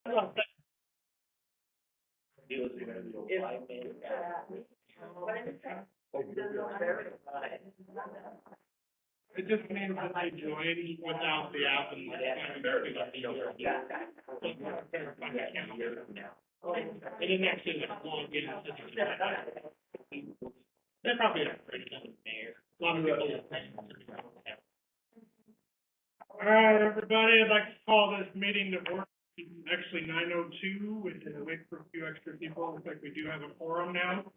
It just means that they join without the app and like everything. They didn't actually like log in. They're probably afraid of there. A lot of people. All right, everybody, I'd like to call this meeting to order. It's actually 9:02, we had to wait for a few extra people. Looks like we do have a quorum now.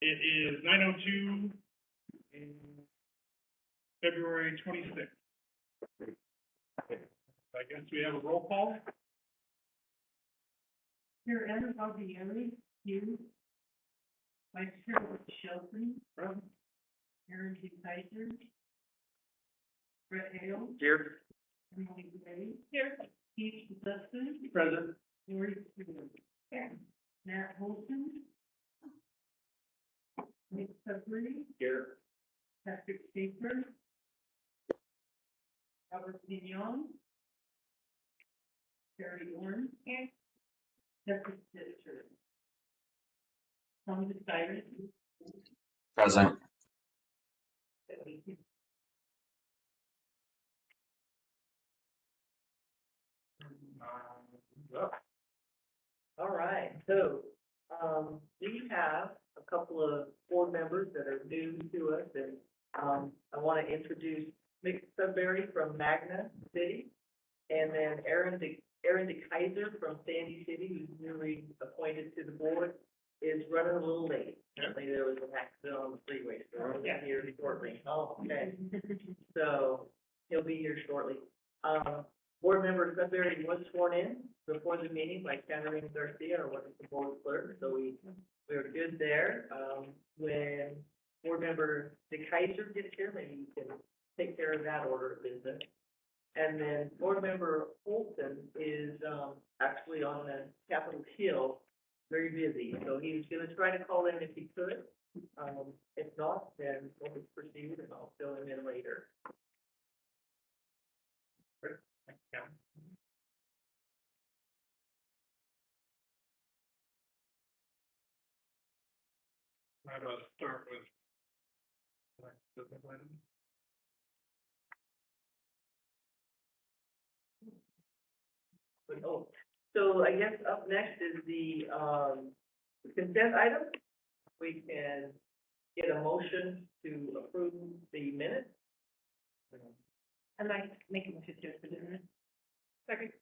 It is 9:02, February 26th. I guess we have a roll call. Here, Aaron Bobbieri, you. Vice Chair Shelton. Present. Aaron G. Kaiser. Brett Hale. Here. Emily Gray. Here. Keith Dustin. Present. Lori Stewart. Here. Matt Holton. Nick Sudbury. Here. Patrick Schaefer. Robert Pignon. Terry Orn. Here. Jeffrey Stitcher. Tom DeSider. Present. All right, so, we have a couple of board members that are new to us, and, I want to introduce Mick Sudbury from Magna City, and then Aaron DeKaiser from Sandy City, who's newly appointed to the board, is running a little late. Apparently there was an accident on the freeway, so he'll be here shortly. Oh, okay. So, he'll be here shortly. Board member Sudbury was sworn in before the meeting by Catarina Garcia, our wonderful board clerk, so we were good there. When board member DeKaiser gets here, maybe you can take care of that order of business. And then board member Holton is, actually on the Capitol Hill, very busy, so he was gonna try to call in if he could. If not, then we'll just proceed and I'll fill him in later. How do I start with? Oh, so I guess up next is the consent item. We can get a motion to approve the minutes. I'd like to make a motion to approve the minutes. Second.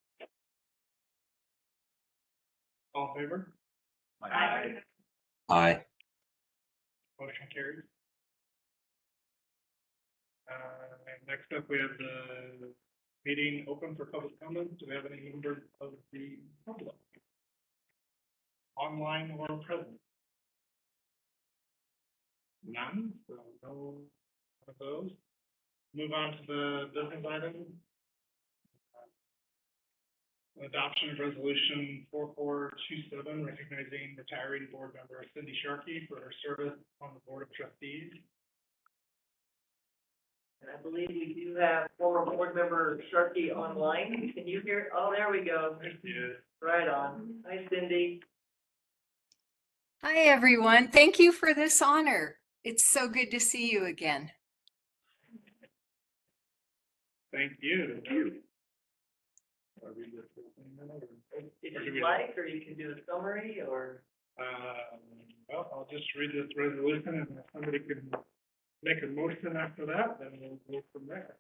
All in favor? Aye. Aye. Motion carries. And next up, we have the meeting open for public comments. Do we have any members of the public? Online or present? None, so no of those. Move on to the business item. Adoption of resolution 4427, recognizing retiring board member Cindy Sharkey for her service on the board of trustees. And I believe we do have former board member Sharkey online. Can you hear? Oh, there we go. Yes. Right on. Hi, Cindy. Hi, everyone. Thank you for this honor. It's so good to see you again. Thank you. If you'd like, or you can do a summary, or. Well, I'll just read this resolution, and if somebody can make a motion after that, then we'll go from there.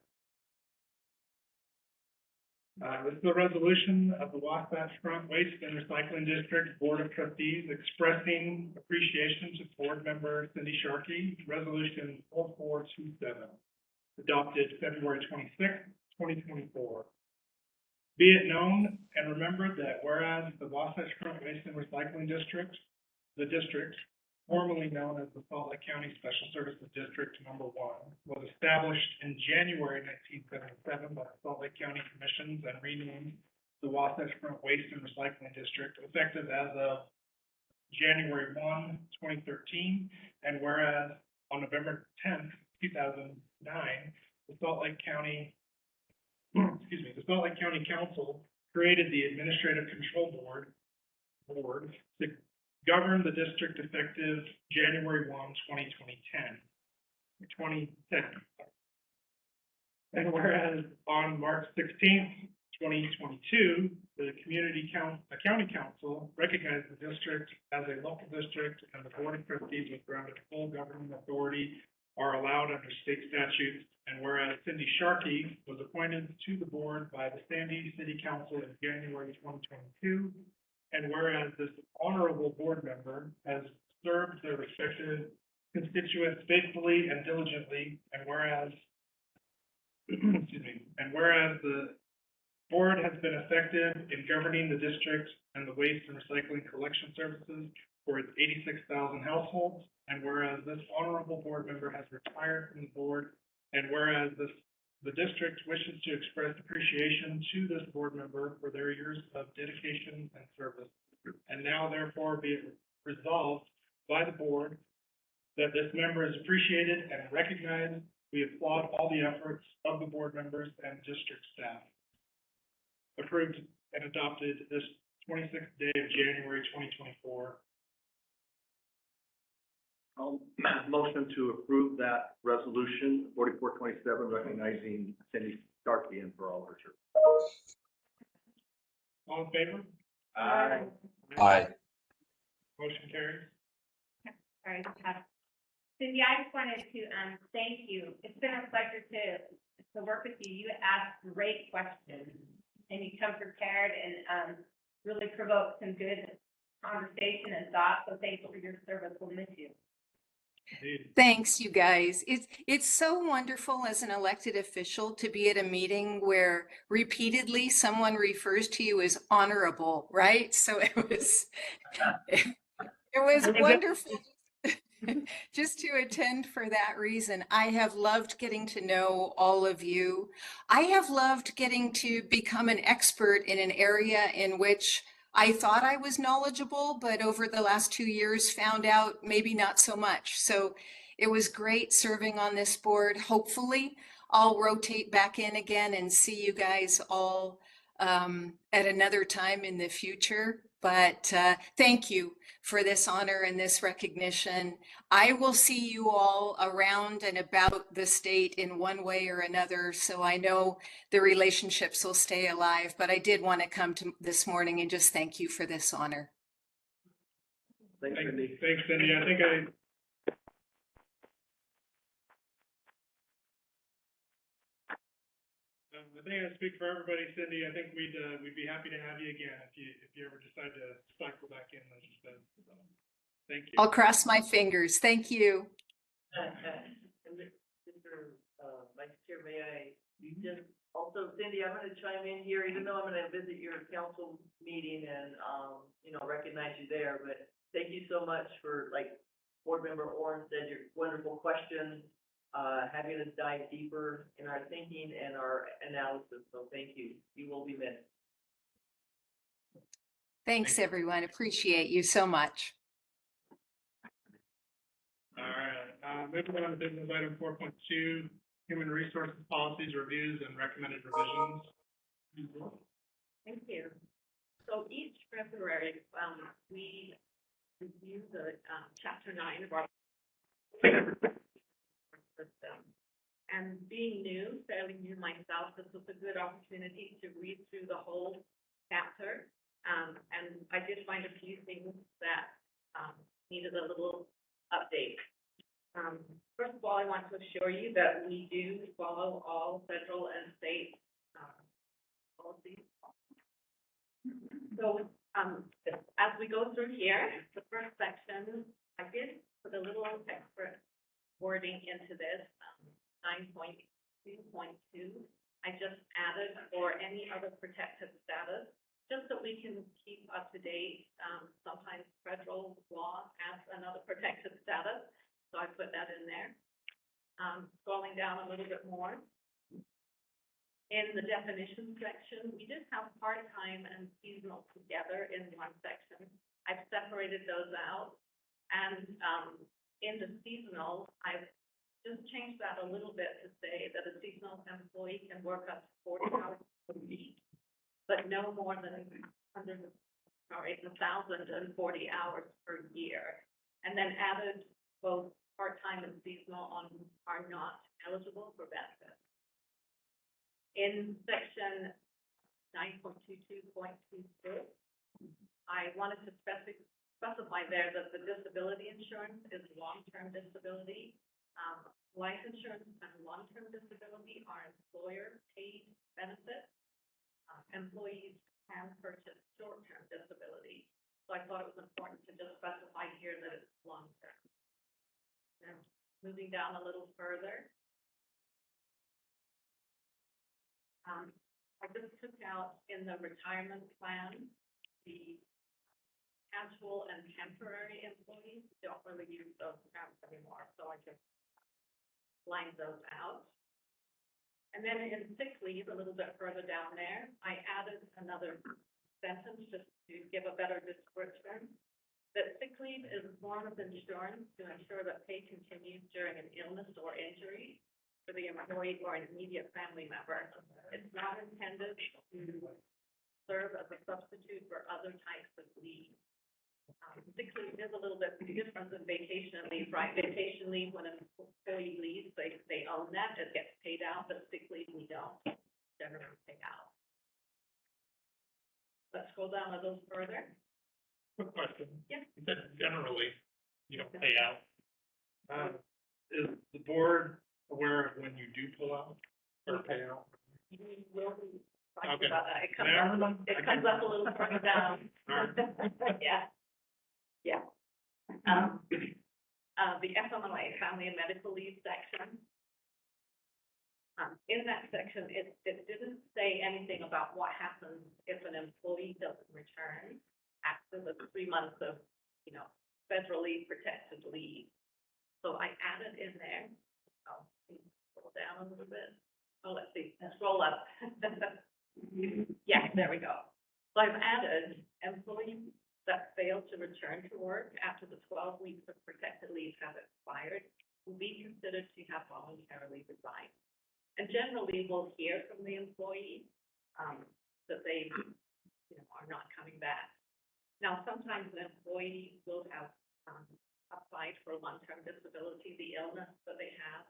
This is a resolution of the Wasatch Front Waste and Recycling District Board of Trustees expressing appreciation to board member Cindy Sharkey, resolution 4427, adopted February 26th, 2024. Be it known and remembered that whereas the Wasatch Front Waste and Recycling District, the district, formerly known as the Salt Lake County Special Services District Number 1, was established in January 1977 by the Salt Lake County Commissions and renamed the Wasatch Front Waste and Recycling District, effective as of January 1, 2013, and whereas on November 10th, 2009, the Salt Lake County Council created the Administrative Control Board to govern the district effective January 1, 2010. And whereas on March 16th, 2022, the County Council recognized the district as a local district, and the Board of Trustees was granted full governing authority are allowed under state statutes. And whereas Cindy Sharkey was appointed to the board by the Sandy City Council in January 2022, and whereas this honorable board member has served their respective constituents faithfully and diligently, and whereas excuse me, and whereas the board has been effective in governing the district and the waste and recycling collection services for its 86,000 households, and whereas this honorable board member has retired from the board, and whereas the district wishes to express appreciation to this board member for their years of dedication and service, and now therefore be it resolved by the board that this member is appreciated and recognized. We applaud all the efforts of the board members and district staff. Approved and adopted this 26th day of January 2024. I'll motion to approve that resolution 4427, recognizing Cindy Starkey and for all her service. All in favor? Aye. Aye. Motion carries. Sorry, Cindy, I just wanted to, thank you. It's been a pleasure to work with you. You ask great questions and you come prepared and, really provoke some good conversation and thought. So thanks for your service. We'll miss you. Indeed. Thanks, you guys. It's so wonderful as an elected official to be at a meeting where repeatedly someone refers to you as honorable, right? So it was wonderful just to attend for that reason. I have loved getting to know all of you. I have loved getting to become an expert in an area in which I thought I was knowledgeable, but over the last 2 years found out maybe not so much. So it was great serving on this board. Hopefully I'll rotate back in again and see you guys all at another time in the future. But thank you for this honor and this recognition. I will see you all around and about the state in one way or another, so I know the relationships will stay alive. But I did want to come to this morning and just thank you for this honor. Thanks, Cindy. Thanks, Cindy. I think I speak for everybody, Cindy. I think we'd be happy to have you again if you ever decide to cycle back in, as you said. So, thank you. I'll cross my fingers. Thank you. Mr. Vice Chair, may I just also, Cindy, I'm going to chime in here, even though I'm going to visit your council meeting and, recognize you there, but thank you so much for, like Board Member Oren said, your wonderful questions, having us dive deeper in our thinking and our analysis. So thank you. You will be missed. Thanks, everyone. Appreciate you so much. All right. Moving on to business item 4.2, human resources policies, reviews, and recommended revisions. Thank you. So each February, we review the Chapter 9 of our system. And being new, fairly new myself, this was a good opportunity to read through the whole chapter. And I did find a few things that needed a little update. First of all, I want to assure you that we do follow all federal and state policies. So as we go through here, the first section, I did put a little extra wording into this, 9.2.2. I just added for any other protected status, just so we can keep up to date. Sometimes federal law adds another protected status, so I put that in there. Scrolling down a little bit more. In the definition section, we did have part-time and seasonal together in one section. I've separated those out. And in the seasonal, I've just changed that a little bit to say that a seasonal employee can work up to 40 hours a week. but no more than 1,040 hours per year. And then added both part-time and seasonal are not eligible for benefits. In section 9.22.26, I wanted to specify there that the disability insurance is long-term disability. Life insurance and long-term disability are employer-paid benefits. Employees can purchase short-term disability. So I thought it was important to just specify here that it's long-term. Now, moving down a little further. I just took out in the retirement plan, the casual and temporary employees don't really use those terms anymore, so I just lined those out. And then in sick leave, a little bit further down there, I added another sentence just to give a better description. That sick leave is a form of insurance to ensure that pay continues during an illness or injury for the employee or an immediate family member. It's not intended to serve as a substitute for other types of leave. Sick leave is a little bit different than vacation leave, right? Vacation leave, when an employee leaves, they own that, it gets paid out, but sick leave, we don't generally pay out. Let's scroll down a little further. Quick question. Yeah. You said generally, you don't pay out. Is the board aware of when you do pull out or pay out? You will be talking Okay. about that. It Never mind. comes up a little further down. All right. Yeah. Yeah. The FMLA, Family and Medical Leave section. In that section, it didn't say anything about what happens if an employee doesn't return after the 3 months of, federally protected leave. So I added in there, scroll down a little bit. Oh, let's see, scroll up. Yeah, there we go. So I've added employees that fail to return to work after the 12 weeks of protected leave have expired will be considered to have voluntarily resigned. And generally, we'll hear from the employee that they, are not coming back. Now, sometimes an employee will have applied for long-term disability, the illness that they have,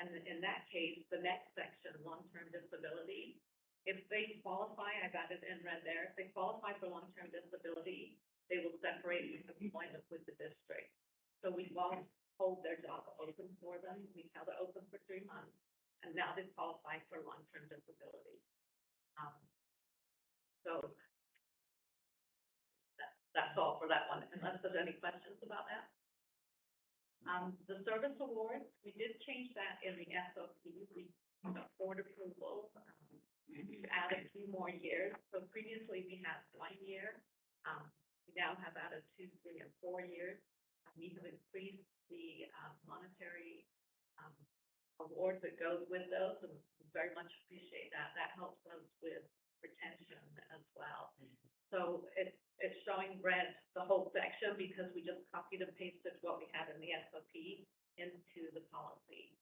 and in that case, the next section, long-term disability, if they qualify, I've added in red there, if they qualify for long-term disability, they will separate employment with the district. So we won't hold their job open for them. We held it open for 3 months, and now they've qualified for long-term disability. So that's all for that one, unless there's any questions about that. The service awards, we did change that in the SOP. We got board approval to add a few more years. So previously we had 1 year. We now have added 2, 3, and 4 years. We have increased the monetary award that goes with those, and we very much appreciate that. That helps us with retention as well. So it's showing red, the whole section, because we just copied and pasted what we had in the SOP into the policy.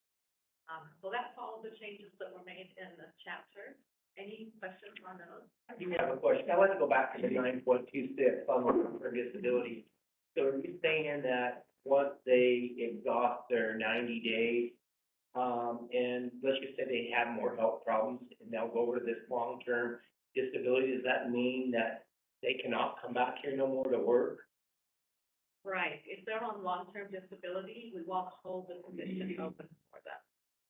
So that's all the changes that were made in this chapter. Any questions on those? I do have a question. I want to go back to the 9.26 on long-term disability. So are you saying that once they exhaust their 90 days, and let's just say they have more health problems and they'll go over to this long-term disability, does that mean that they cannot come back here no more to work? Right. If they're on long-term disability, we won't hold the position open for them.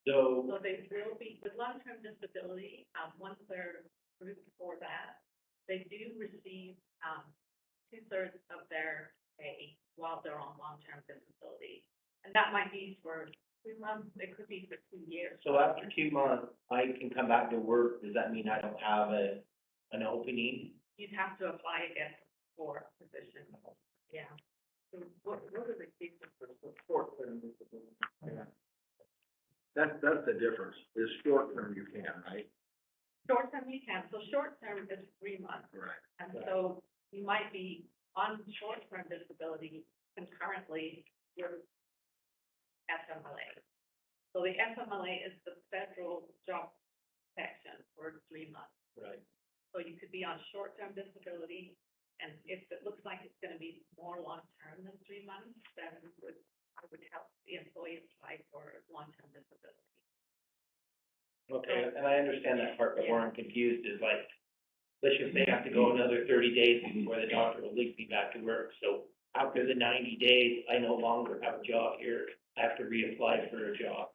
So So they will be, with long-term disability, once they're approved for that, they do receive 2/3 of their pay while they're on long-term disability. And that might be for 2 months, it could be for 2 years. so after 2 months, I can come back to work. Does that mean I don't have an opening? You'd have to apply again for a position. Yeah. So what are the cases for short-term disability? Yeah. That's the difference, is short term you can, right? Short-term you can, so short-term is 3 months. Right. And so you might be on short-term disability concurrently with FMLA. So the FMLA is the federal job protection for 3 months. Right. So you could be on short-term disability, and if it looks like it's gonna be more long-term than 3 months, then I would help the employee apply for long-term disability. Okay, and I understand that part, but where I'm confused is like, let's just say I have to go another 30 days before the doctor will leave me back to work. So after the 90 days, I no longer have a job here. I have to reapply for a job.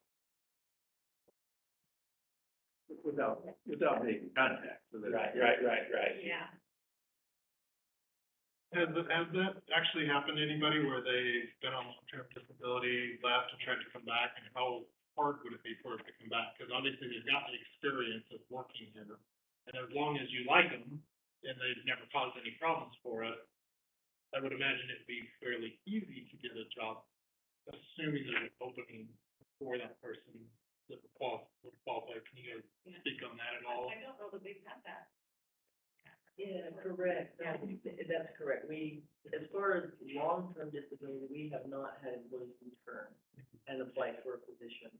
Without making contact, so that. Right. Yeah. Has that actually happened to anybody where they've been on long-term disability, left and tried to come back, and how hard would it be for them to come back? Because obviously they've got the experience of working here, and as long as you like them, and they've never caused any problems for it, I would imagine it'd be fairly easy to get a job, assuming there's an opening for that person that would qualify. Can you guys Yeah. speak on that at all? I don't know that we've had that. Yeah, correct. Yeah, that's correct. We, as far as long-term disability, we have not had employees return and apply for a position.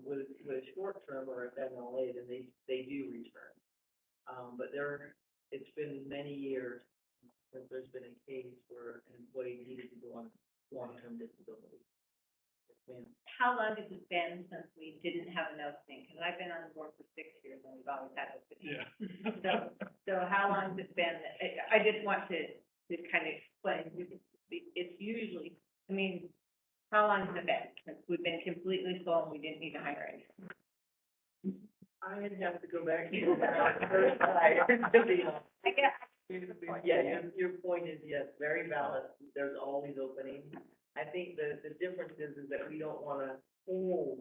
With short-term or FMLA, then they do return. But it's been many years since there's been a case where an employee needed to go on long-term disability. And How long has it been since we didn't have an opening? Because I've been on the board for 6 years and we've always had openings. Yeah. So how long has it been? I just want to kind of explain. It's usually, I mean, how long has it been? Since we've been completely full and we didn't need to hire anyone. I'd have to go back and verify. I guess. Yeah, your point is, yes, very valid. There's always openings. I think the difference is that we don't wanna hold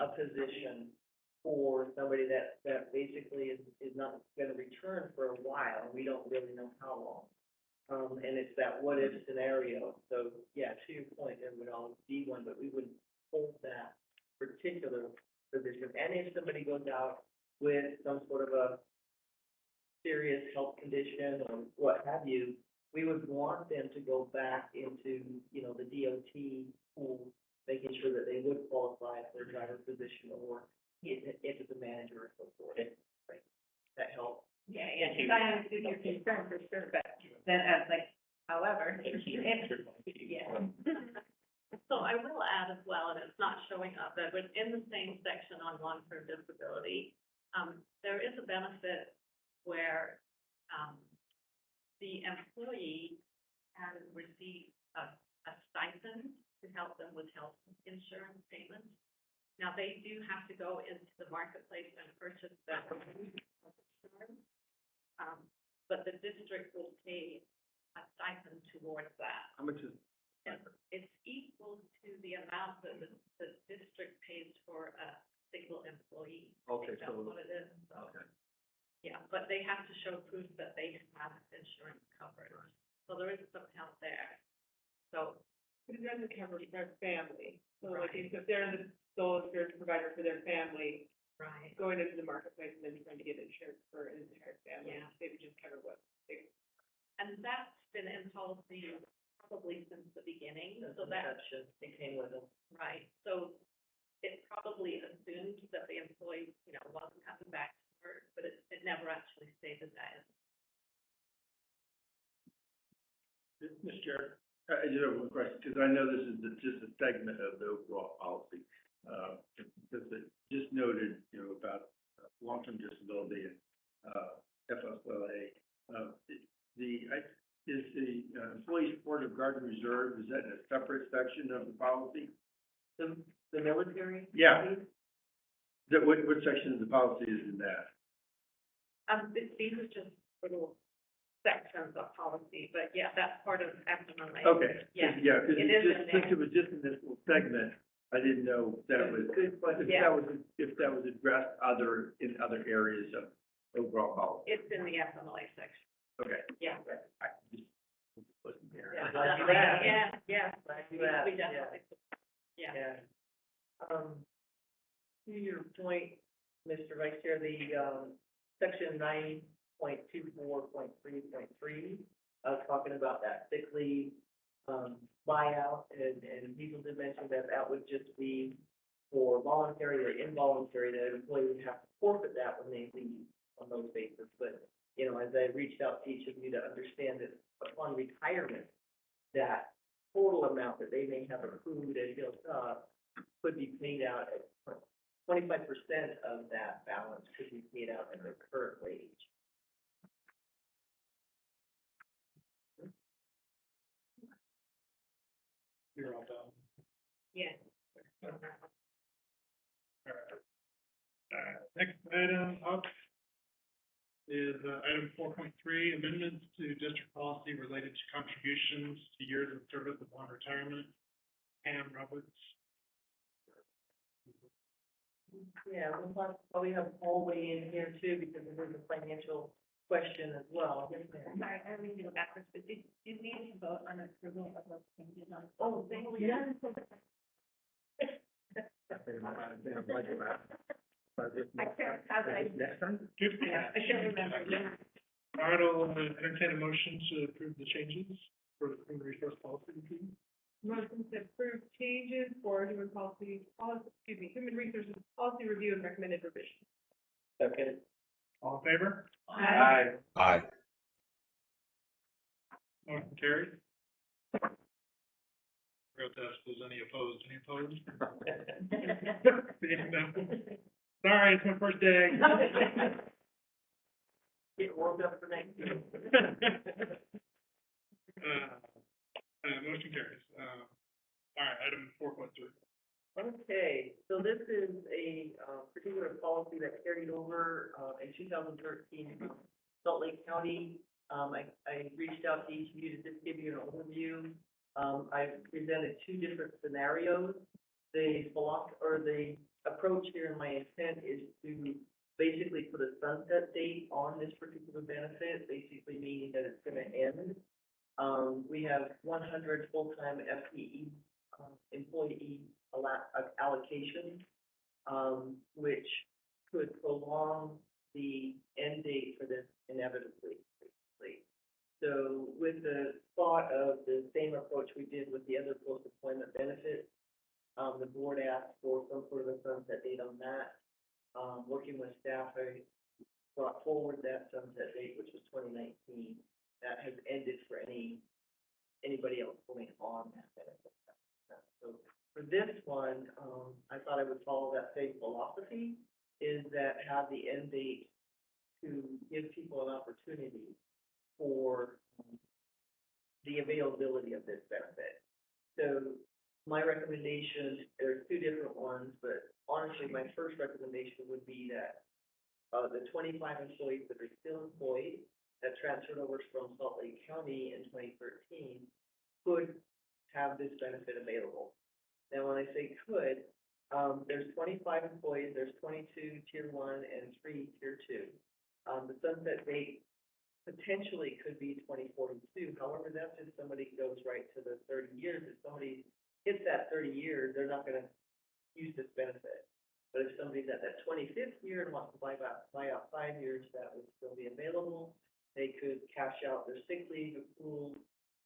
a position for somebody that basically is not gonna return for a while. We don't really know how long. And it's that what if scenario. So, yeah, to your point, there would always be one, but we wouldn't hold that particular position. And if somebody goes out with some sort of a serious health condition or what have you, we would want them to go back into, the DOT pool, making sure that they would qualify for a driver position or if it's a manager or so forth. Right. That helps. Yeah, because I understood your concern for sure, but then I was like, however. Yeah. So I will add as well, and it's not showing up, that within the same section on long-term disability, there is a benefit where, the employee can receive a stipend to help them with health insurance payments. Now, they do have to go into the marketplace and purchase that insurance. But the district will pay a stipend towards that. How much is? It's equal to the amount that the district pays for a single employee. I Okay, think that's so- what it is, so. Okay. Yeah, but they have to show proof that they have insurance coverage, so there is some help there. So, But it doesn't cover their family, so like Right. if they're the sole insurance provider for their family, right, going into the marketplace and then trying to get insurance for an entire family, Yeah. they would just cover what they. and that's been in policy probably since the beginning, so That's that, exception. It came with them. right, so it probably assumed that the employee, wasn't coming back to work, but it never actually stated that. Mr. Chair, I just have one question, because I know this is just a segment of the overall policy. Because it just noted, about long-term disability and, FSLA. Is the employee supportive guard and reserve, is that in a separate section of the policy? The military? Yeah. What section of the policy is in that? These are just little sections of policy, but yeah, that's part of FMLA. Okay. Yeah. Yeah, because It is in since there. it was just in this little segment, I didn't know if that was. Good question. If that was addressed in other areas of overall policy. It's in the FMLA section, Okay. yeah. I just wasn't there. Yeah. Glad you asked. Yeah. Glad We you asked, yeah. definitely, yeah. Yeah. To your point, Mr. Vice Chair, the, section 9.24.3.3, talking about that sick leave, buyout, and people did mention that would just be for voluntary or involuntary, that an employee would have to forfeit that when they leave. on those bases. But, you know, as I reached out to each of you to understand that upon retirement, that total amount that they may have accrued and built up could be paid out at 25% of that balance could be paid out at their current wage. You're all done. Yeah. All right. Next item up is item 4.3, amendments to district policy related to contributions to years of service upon retirement. Pam Roberts. Yeah, we'll probably have Paul weigh in here too, because there's a financial question as well. Yes, ma'am. Sorry, I didn't mean to go backwards, but did you need to vote on approval of those changes on? Oh, thank you. Yeah. I can't, Next time? Good. I can't remember. All right, I'll entertain a motion to approve the changes for the human resource policy review. Motion to approve changes for human resources policy review and recommended revisions. Second. All in favor? Aye. Aye. Motion carries. Forgot to ask if there's any opposed. Any opposed? Seeing none. Sorry, it's my first day. Get warmed up for next year. Motion carries. All right, item 4.3. Okay, so this is a particular policy that carried over in 2013 from Salt Lake County. I reached out to each of you to just give you an overview. I presented two different scenarios. The approach here in my intent is to basically put a sunset date on this particular benefit, basically meaning that it's going to end. We have 100 full-time FTE employee allocation, which could prolong the end date for this inevitably, basically. So with the thought of the same approach we did with the other post-employment benefits, the board asked for some sort of a sunset date on that. Working with staff, I brought forward that sunset date, which was 2019. That has ended for anybody else going on that benefit. So for this one, I thought I would follow that same philosophy, is that have the end date to give people an opportunity for the availability of this benefit. So my recommendation, there's two different ones, but honestly, my first recommendation would be that the 25 employees that are still employed that transferred over from Salt Lake County in 2013 could have this benefit available. Now, when I say could, there's 25 employees, there's 22 tier 1 and 3 tier 2. The sunset date potentially could be 2042. However, that's if somebody goes right to the 30 years. If somebody hits that 30 years, they're not going to use this benefit. But if somebody's at that 25th year and wants to buy out 5 years, that would still be available. They could cash out their sick leave accrual,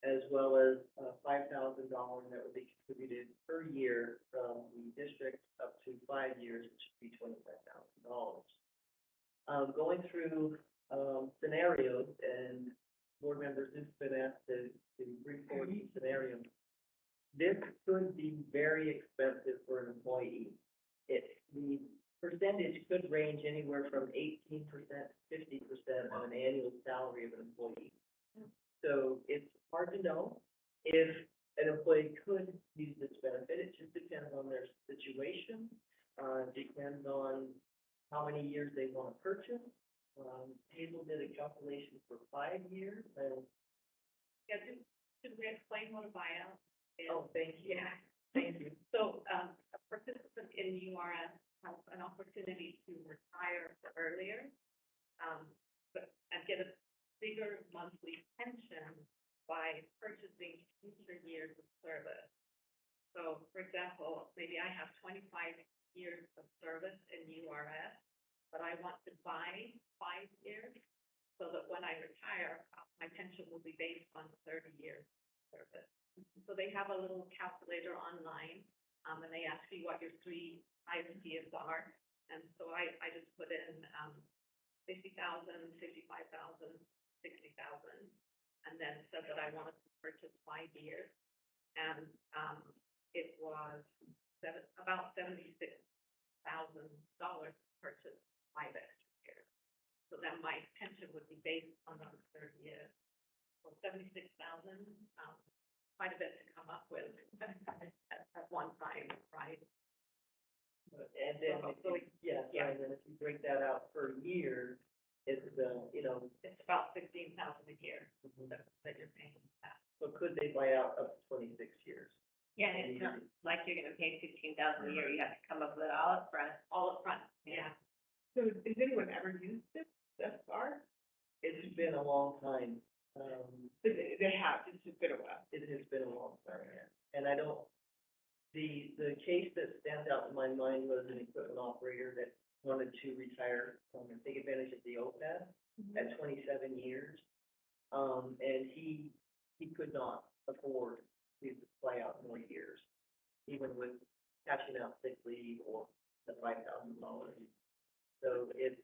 as well as $5,000 that would be contributed per year from the district up to 5 years, which would be $25,000. Going through scenarios, and board members have been asked to bring forward each scenario. This could be very expensive for an employee. The percentage could range anywhere from 18% to 50% of an annual salary of an employee. So it's hard to know if an employee could use this benefit. It just depends on their situation, depends on how many years they want to purchase. Hazel did a calculation for 5 years, and Yeah, should we explain what a buyout is? oh, thank you. Yeah. Thank you. So, a participant in URS has an opportunity to retire earlier, and get a bigger monthly pension by purchasing future years of service. So, for example, maybe I have 25 years of service in URS, but I want to buy 5 years so that when I retire, my pension will be based on 30 years of service. So they have a little calculator online, and they ask you what your 3 highest years are. And so I just put in 50,000, 55,000, 60,000, and then said that I wanted to purchase 5 years. And, it was about $76,000 to purchase 5 extra years. So then my pension would be based on those 30 years. So 76,000, quite a bit to come up with at one time, right? And then, and then if you break that out per year, it's, you know, It's about 16,000 a year that you're paying that. so could they buy out up to 26 years? Yeah, and it's not like you're gonna pay 16,000 a year, you have to come up with it all up front. All up front, yeah. So has anyone ever used this thus far? It's been a long time. They have, it's just been a while. It has been a long time, yeah. And I don't, the case that stands out in my mind was an equipment operator that wanted to retire, and take advantage of the OPEB at 27 years. And he could not afford to play out more years, even with cashing out sick leave or the $5,000. So it's,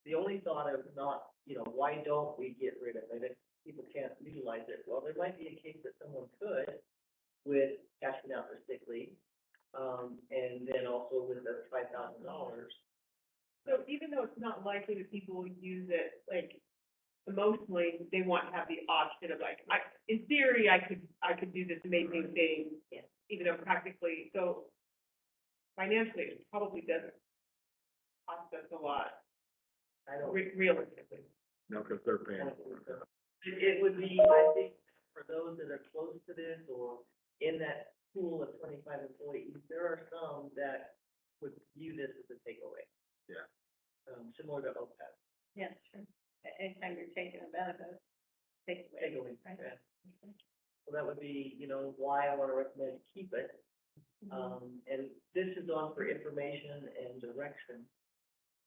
the only thought of not, you know, why don't we get rid of it if people can't utilize it? Well, there might be a case that someone could with cashing out their sick leave, and then also with the $5,000. So even though it's not likely that people will use it, like, emotionally, they want to have the option of like, in theory, I could do this amazing thing, Yeah. even though practically, so financially, it probably doesn't cost us a lot, I don't. realistically. No, because they're paying. It would be, I think, for those that are close to this or in that pool of 25 employees, there are some that would view this as a takeaway. Yeah. Similar to OPEB. Yeah, sure. Anytime you're taking a benefit, take away. Takeaway, Right. yeah. So that would be, you know, why I want to recommend keep it. And this is on for information and direction.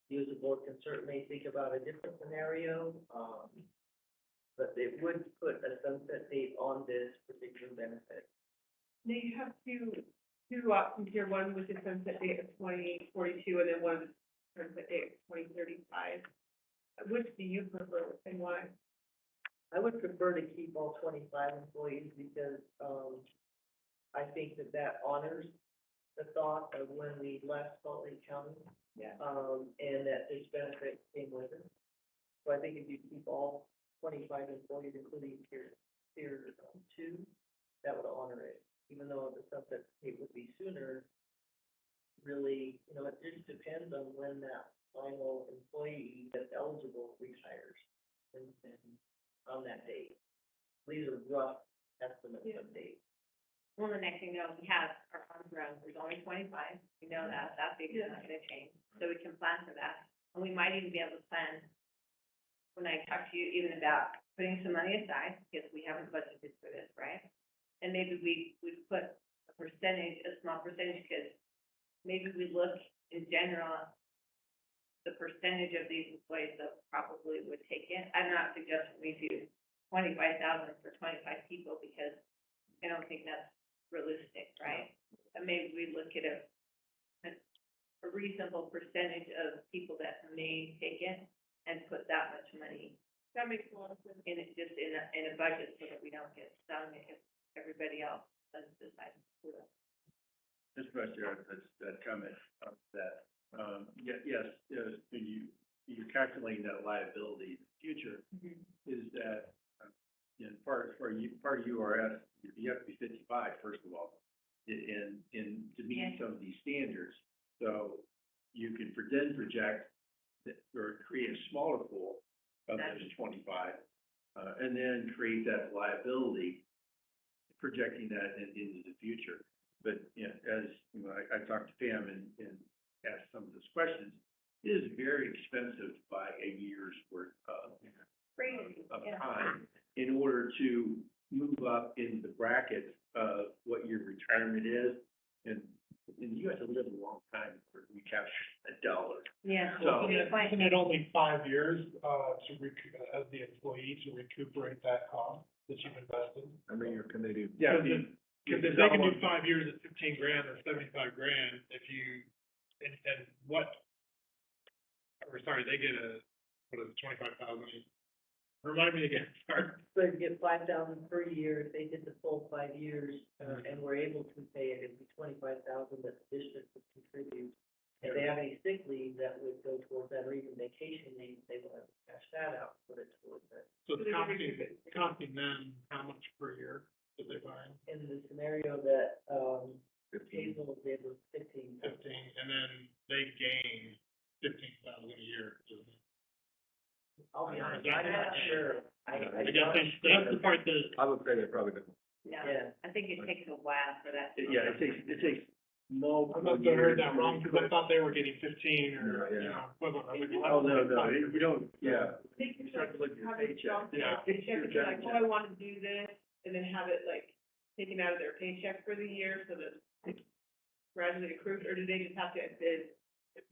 You as a board can certainly think about a different scenario, but it would put a sunset date on this particular benefit. Now you have two options here, one with the sunset date of 2042, and then one with the sunset date of 2035. Which do you prefer and why? I would prefer to keep all 25 employees because, I think that honors the thought of when we left Salt Lake County. Yeah. And that this benefit came with it. So I think if you keep all 25 employees, including tier 2, that would honor it. Even though the sunset date would be sooner, really, you know, it just depends on when that final employee that's eligible retires and on that date. These are rough estimates of dates. Well, the next thing you know, we have our arms around, there's only 25, we know that figure's not gonna change, so we can plan for that. And we might even be able to plan, when I talk to you even about putting some money aside, because we haven't budgeted for this, right? And maybe we put a percentage, a small percentage, because maybe we look in general, the percentage of these employees that probably would take it. I'm not suggesting we do 25,000 for 25 people, because I don't think that's realistic, right? And maybe we look at a reasonable percentage of people that may take it and put that much money That makes a lot of sense. in it, just in a budget, so that we don't get stung if everybody else doesn't decide to do it. Just about that comment of that, yes, when you're calculating that liability in the future, is that, part of URS, you have to be 55, first of all, in to meet some of these standards. So you can then project or create a smaller pool of those 25, and then create that liability, projecting that into the future. But, as you know, I talked to Pam and asked some of those questions, it is very expensive to buy a year's worth of time in order to move up in the bracket of what your retirement is. And you have to live a long time before you capture $1. Yeah. So- Isn't it only 5 years, as the employee to recuperate that cost that you've invested? I mean, you're Canadian. Yeah, Yeah. because if they can do 5 years at 15 grand or 75 grand, if you, and what, or sorry, they get what is it, 25,000? Remind me again, sorry. So you get 5,000 per year, if they did the full 5 years, and were able to pay it, it'd be 25,000 that the district would contribute. If they have any sick leave, that would go towards that, or even vacation leave, they will have to cash that out, put it towards that. So it's costing them how much per year that they buy? In the scenario that, Hazel did was 15,000. 15, and then they gain 15,000 a year. I'll be honest, I'm not sure. I guess that's the part that, I would say they probably don't. No, Yeah. I think it takes a while for that. Yeah, it takes multiple I must have heard that wrong, because I thought they were getting 15 or, you know, equivalent. I mean, Oh, no, we don't, yeah. They can You start to look at your have it paycheck. jumped in Yeah. their paycheck, and be like, oh, I wanna do this, and then have it like taken out of their paycheck for the year, so that it's gradually accrued, or do they just have to, at the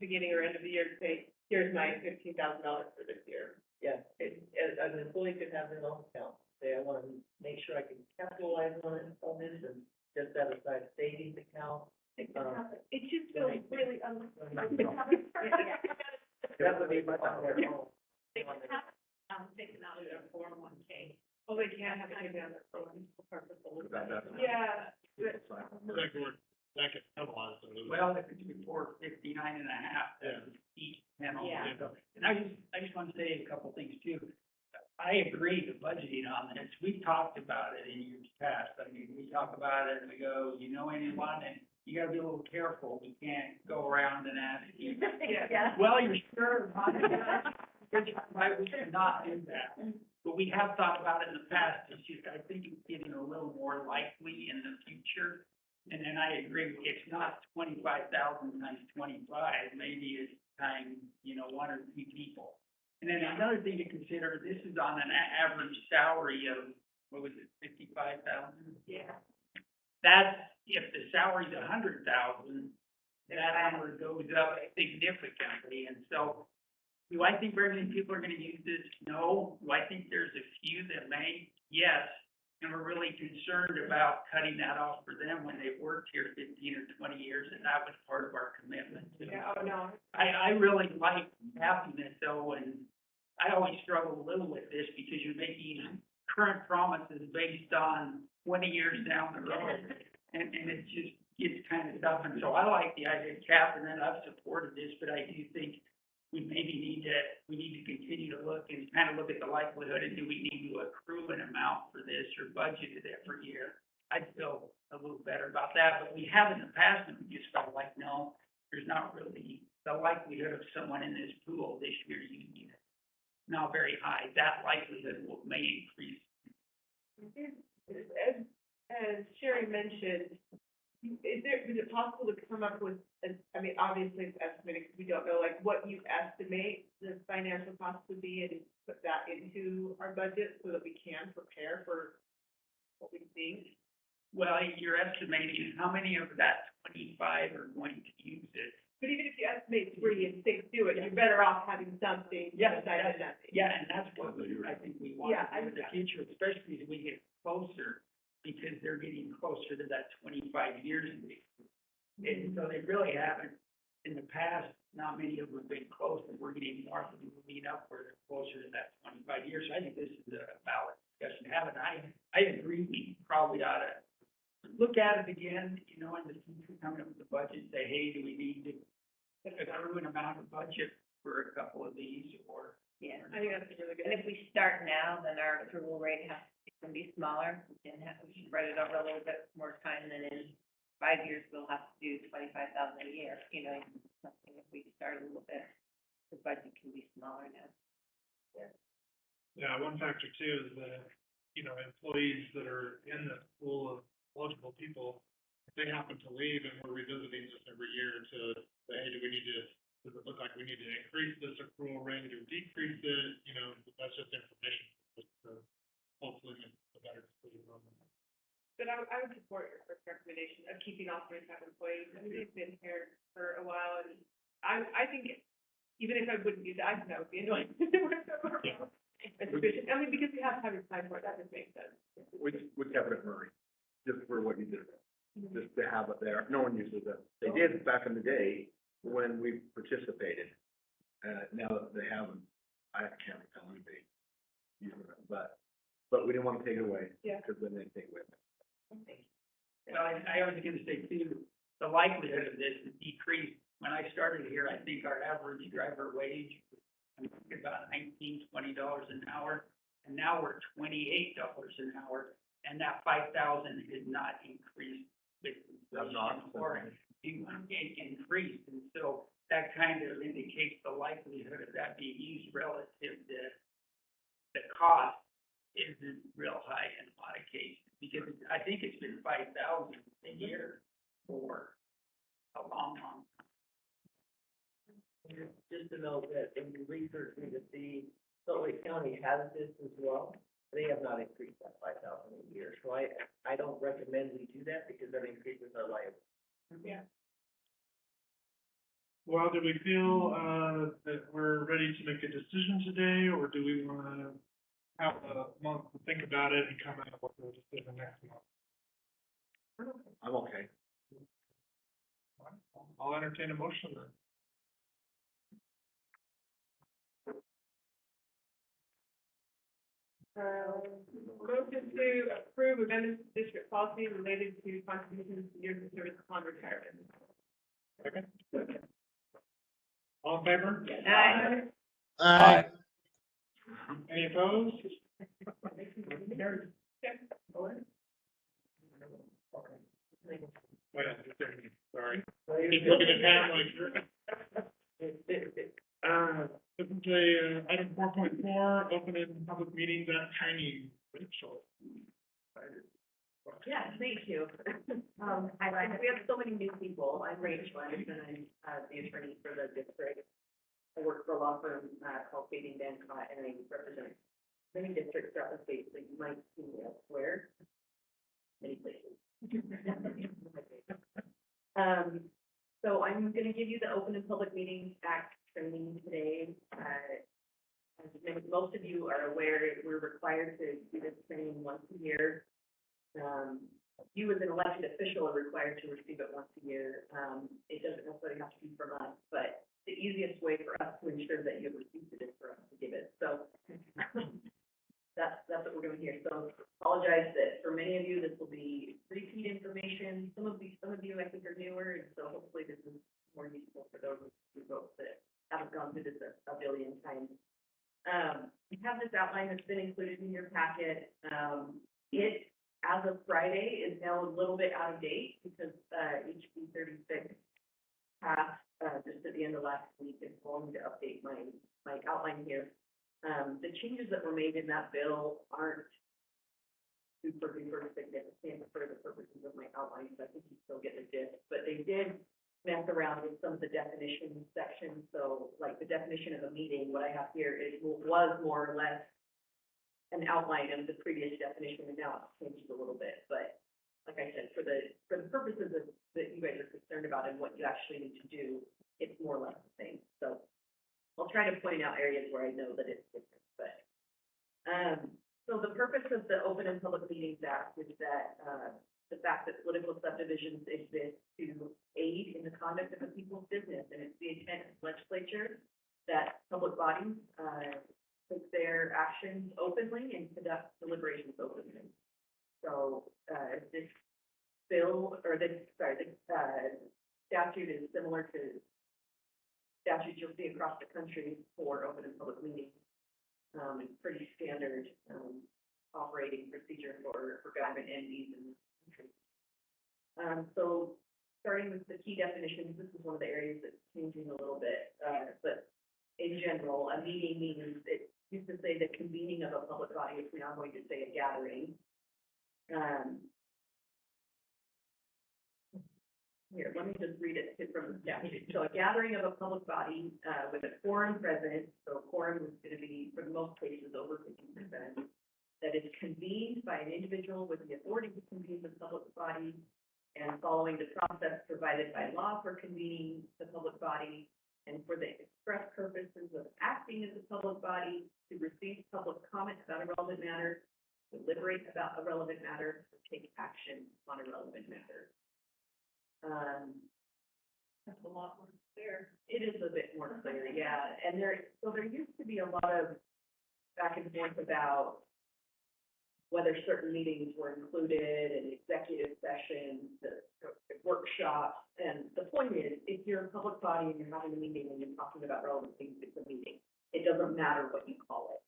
beginning or end of the year, say, here's my $15,000 for this year? Yeah, an employee could have their own account, say, I wanna make sure I can capitalize on this, and just set aside a savings account. It just feels really That would be much on their own. They can have, taken out of their 401K. Oh, they can't have it taken out of their phone. That's- Yeah. that could penalize them. Well, if it's before 59.5, that's a steep penalty. Yeah. And I just want to say a couple things too. I agree with budgeting on this. We've talked about it in years past. I mean, we talk about it and we go, you know anyone? And you gotta be a little careful. We can't go around and ask you. Yeah. Well, you're sure? I would not do that. But we have thought about it in the past. It's just, I think it's getting a little more likely in the future. And then I agree, it's not 25,000 times 25, maybe it's times, 1 or 2 people. And then another thing to consider, this is on an average salary of, 55,000? Yeah. That's, if the salary's 100,000, that number goes up significantly. And so, do I think very many people are gonna use this? No. Do I think there's a few that may? Yes. And we're really concerned about cutting that off for them when they've worked here 15 or 20 years, and that was part of our commitment to them. Yeah, oh, no. I really like happiness though, and I always struggle a little with this because you're making current promises based on 20 years down the road. And it just gets kind of tough. And so I like the idea of capping it. I've supported this, but I do think we maybe need to continue to look and kind of look at the likelihood, and do we need to accrue an amount for this or budget it every year? I'd feel a little better about that, but we have in the past, and we just felt like, no, there's not really the likelihood of someone in this pool this year using it. Not very high. That likelihood may increase. As Sherry mentioned, is it possible to come up with, obviously it's estimated, because we don't know, like, what you estimate the financial cost would be, and put that into our budget so that we can prepare for what we think? Well, you're estimating how many of that 25 are going to use it. But even if you estimate 3 and 6 do it, you're better off having something. Yes, besides nothing. Yeah, and that's what I think we want Yeah, to do in the future, especially as we get closer, because they're getting closer to that 25 years. And so they really haven't, in the past, not many of them have been close, and we're getting more of them moving up where they're closer to that 25 years. So I think this is a valid discussion to have, and I agree, we probably ought to look at it again, in the future, coming up with the budget, say, hey, do we need to accrue an amount of budget for a couple of these, or? Yeah. I think that's a really good. And if we start now, then our approval rate can be smaller, we should spread it over a little bit more time, and then in 5 years, we'll have to do 25,000 a year, something, if we start a little bit, the budget can be smaller now. Yeah, one factor too is that, employees that are in the pool of eligible people, if they happen to leave and we're revisiting this every year to say, hey, does it look like we need to increase this accrual rate or decrease it? That's just information, but hopefully make a better decision on that. But I would support your first recommendation of keeping all 25 employees. They've been here for a while, and I think even if I wouldn't use it, I think that would be annoying. It's efficient. Because we have to have your time for it, that just makes sense. We kept it Murray, just for what you did, just to have it there. No one uses it. They did back in the day when we participated. Now that they haven't, I can't tell them they use it, but we didn't want to take it away. Yeah. Because then they take it with them. Well, I was gonna say too, the likelihood of this is decreased. When I started here, I think our average driver wage was about $19-20 an hour, and now we're $28 an hour, and that 5,000 is not increased with inflation or increased, and so that kind of indicates the likelihood of that being used relative to the cost isn't real high in a lot of cases, because I think it's been 5,000 a year for a long time. Just to note that in the research we to see, Salt Lake County has this as well. They have not increased that 5,000 a year, so I don't recommend we do that because that increases our liability. Yeah. Well, do we feel, that we're ready to make a decision today, or do we wanna have a month to think about it and come out with a decision next month? I'm okay. I'll entertain a motion then. Motion to approve amendments to district policy related to contributions to years of service upon retirement. Second? All in favor? Aye. Aye. Any opposed? Carried. Wait, sorry. Keep looking at Pam like. This is a, item 4.4, open and public meetings at Chinese. Rachel. Yeah, thank you. We have so many new people. I'm Rachel, and I'm the attorney for the district. I work for a law firm called Fading Bancroft, and I represent many districts throughout the state, so you might see me elsewhere, many places. So I'm gonna give you the Open and Public Meetings Act training today. As most of you are aware, we're required to do this training once a year. You as an elected official are required to receive it once a year. It doesn't necessarily have to be from us, but the easiest way for us to ensure that you've received it is for us to give it. So that's what we're doing here. So apologize that for many of you, this will be repeat information. Some of you I think are newer, and so hopefully this is more useful for those folks that haven't gone through this a billion times. We have this outline that's been included in your packet. It, as of Friday, is now a little bit out of date because HB 36 passed just at the end of last week. And so I'm going to update my outline here. The changes that were made in that bill aren't super duper significant for the purposes of my outline, so I think you still get the gist. But they did mess around with some of the definition sections. So like the definition of a meeting, what I have here was more or less an outline of the previous definition, and now it's changed a little bit. But like I said, for the purposes of that you guys are concerned about and what you actually need to do, it's more or less the same. So I'll try to point out areas where I know that it's different. But so the purpose of the Open and Public Meetings Act is that the fact that political subdivisions exist to aid in the conduct of the people's business, and it's the intent of the legislature that public bodies take their actions openly and conduct deliberations openly. So this bill, or this statute is similar to statutes you'll see across the country for open and public meetings. It's pretty standard operating procedure for government entities in this country. So starting with the key definitions, this is one of the areas that's changing a little bit. But in general, a meeting means it used to say the convening of a public body. It's now going to say a gathering. Here, let me just read it from the statute. So a gathering of a public body with a quorum present, so quorum is going to be, for most cases, over 50%, that is convened by an individual with the authority to convene the public body and following the process provided by law for convening the public body and for the express purposes of acting as a public body, to receive public comment about a relevant matter, deliberate about a relevant matter, or take action on a relevant matter. That's a lot more clear. It is a bit more clear, yeah, and there used to be a lot of back and forth about whether certain meetings were included in executive sessions, the workshops, and the point is, if you're a public body and you're having a meeting and you're talking about relevant things, it's a meeting. It doesn't matter what you call it.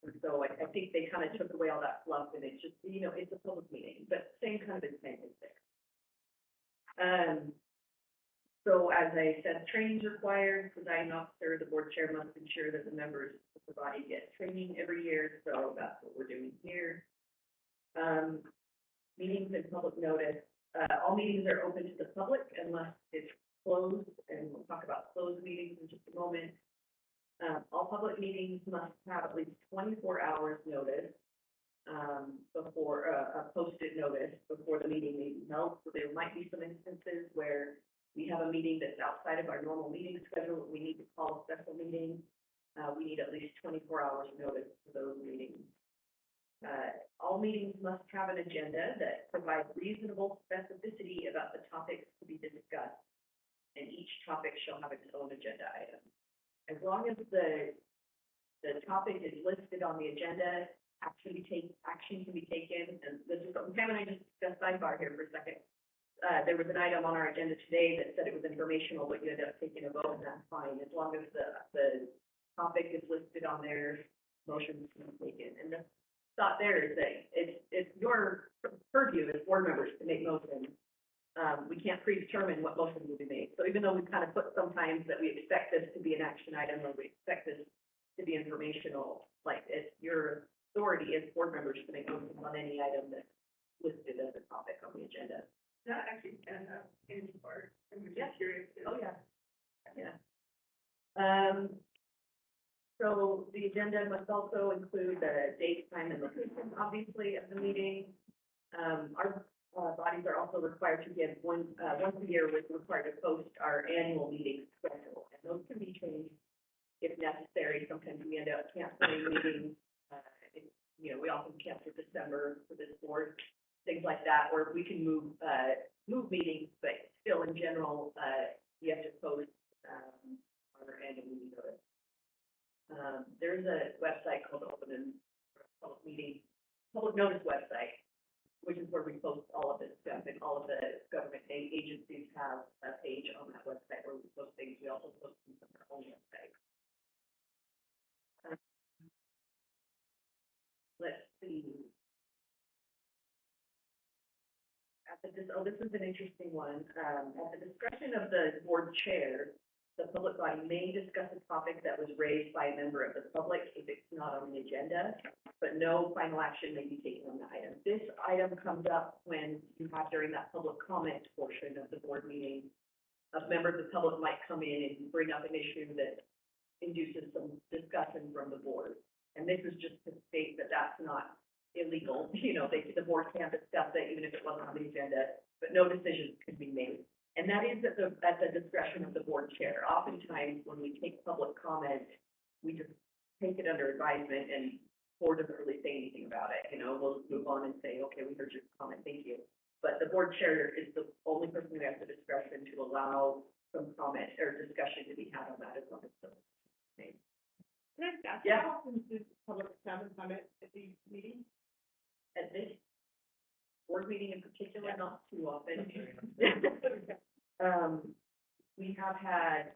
And so I think they kind of took away all that fluff, and it's just, it's a public meeting, but same kind of intent is there. So as I said, training is required. Presiding officer, the board chair must ensure that the members of the body get training every year, so that's what we're doing here. Meetings and public notice. All meetings are open to the public unless it's closed, and we'll talk about closed meetings in just a moment. All public meetings must have at least 24 hours notice before a posted notice before the meeting may be held. So there might be some instances where we have a meeting that's outside of our normal meeting schedule. We need to call a special meeting. We need at least 24 hours notice for those meetings. All meetings must have an agenda that provides reasonable specificity about the topics to be discussed, and each topic shall have its own agenda item. As long as the topic is listed on the agenda, action can be taken, and this is, Pam and I just discussed sidebar here for a second. There was an item on our agenda today that said it was informational, but you ended up taking a vote, and that's fine, as long as the topic is listed on there, motions can be taken. And the thought there is that it's your purview as board members to make motions. We can't predetermine what motions will be made. So even though we've kind of put sometimes that we expect this to be an action item, or we expect this to be informational, like it's your authority as board members to make motions on any item that's listed as a topic on the agenda. That actually can have any part, I'm just Yeah. curious. Oh, yeah. Yeah. So the agenda must also include the date, time, and location, obviously, of the meeting. Our bodies are also required to give once a year, we're required to post our annual meeting schedule, and those can be changed if necessary. Sometimes we end up canceling meetings. We often cancel December for this board, things like that, or we can move meetings, but still in general, you have to post our annual meeting notice. There's a website called Open and Public Notice website, which is where we post all of this stuff, and all of the government agencies have a page on that website where we post things. We also post things on our own website. Let's see. This is an interesting one. At the discretion of the board chair, the public body may discuss a topic that was raised by a member of the public if it's not on the agenda, but no final action may be taken on the item. This item comes up when you have during that public comment portion of the board meeting, a member of the public might come in and bring up an issue that induces some discussion from the board. And this is just to state that that's not illegal. The board can discuss it even if it wasn't on the agenda, but no decisions could be made. And that is at the discretion of the board chair. Oftentimes, when we take public comment, we just take it under advisement, and board doesn't really say anything about it. We'll move on and say, okay, we heard your comment, thank you. But the board chair is the only person who has the discretion to allow some comment or discussion to be had on that as long as it's made. Can I ask, Yeah. how often does public comment at these meetings? At this board meeting in particular, not too often. We have had,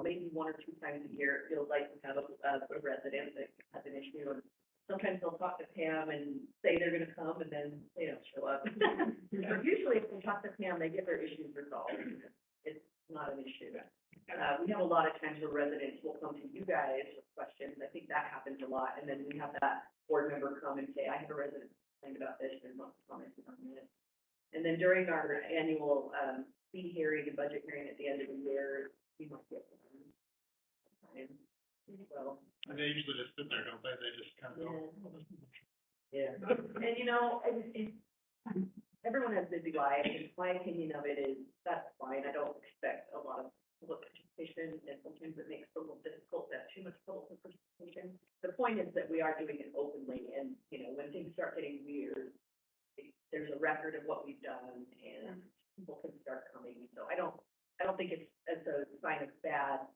maybe 1 or 2 times a year, it feels like we have a resident that has an issue, and sometimes they'll talk to Pam and say they're gonna come, and then they don't show up. But usually if they talk to Pam, they get their issues resolved. It's not an issue. We have a lot of times where residents will come to you guys with questions. I think that happens a lot, and then we have that board member come and say, I have a resident complain about this and want to comment on this. And then during our annual fee hearing and budget hearing at the end of the year, we might get time. Well, And they usually just sit there, don't they? They just kind of go. yeah. And everyone has busy lives, and my opinion of it is, that's fine. I don't expect a lot of public participation, and sometimes it makes it a little difficult to have too much public participation. The point is that we are doing it openly, and, when things start getting weird, there's a record of what we've done, and people can start coming. So I don't I don't think it's a sign of bad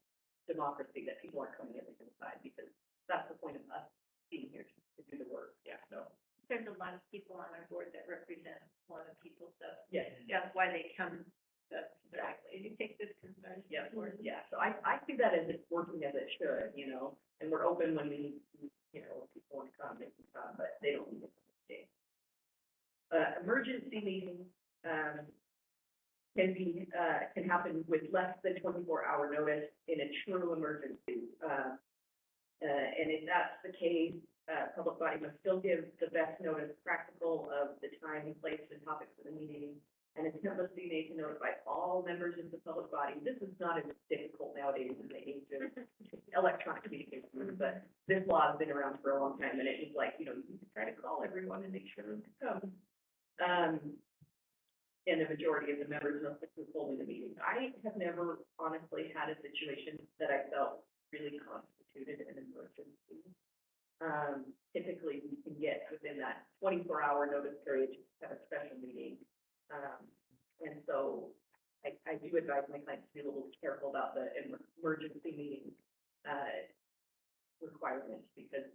democracy that people aren't coming in to decide, because that's the point of us being here to do the work, so. There's a lot of people on our board that represent a lot of people, so Yes. that's why they come, exactly, and you take this concern. Yeah, so I see that as it's working as it should, you know, and we're open when we, you know, when people want to come, they can come, but they don't need to stay. Emergency meetings, can happen with less than 24-hour notice in a true emergency. And if that's the case, public body must still give the best notice practical of the time, place, and topics of the meeting. And attempt must be made to notify all members of the public body. This is not as difficult nowadays in the age of electronic communications, but this law has been around for a long time, and it was like, you know, you can try to call everyone and make sure they come. And the majority of the members must approve holding the meeting. I have never honestly had a situation that I felt really constituted an emergency. Typically, we can get within that 24-hour notice period to have a special meeting. And so I do advise my clients to be a little careful about the emergency meeting requirements, because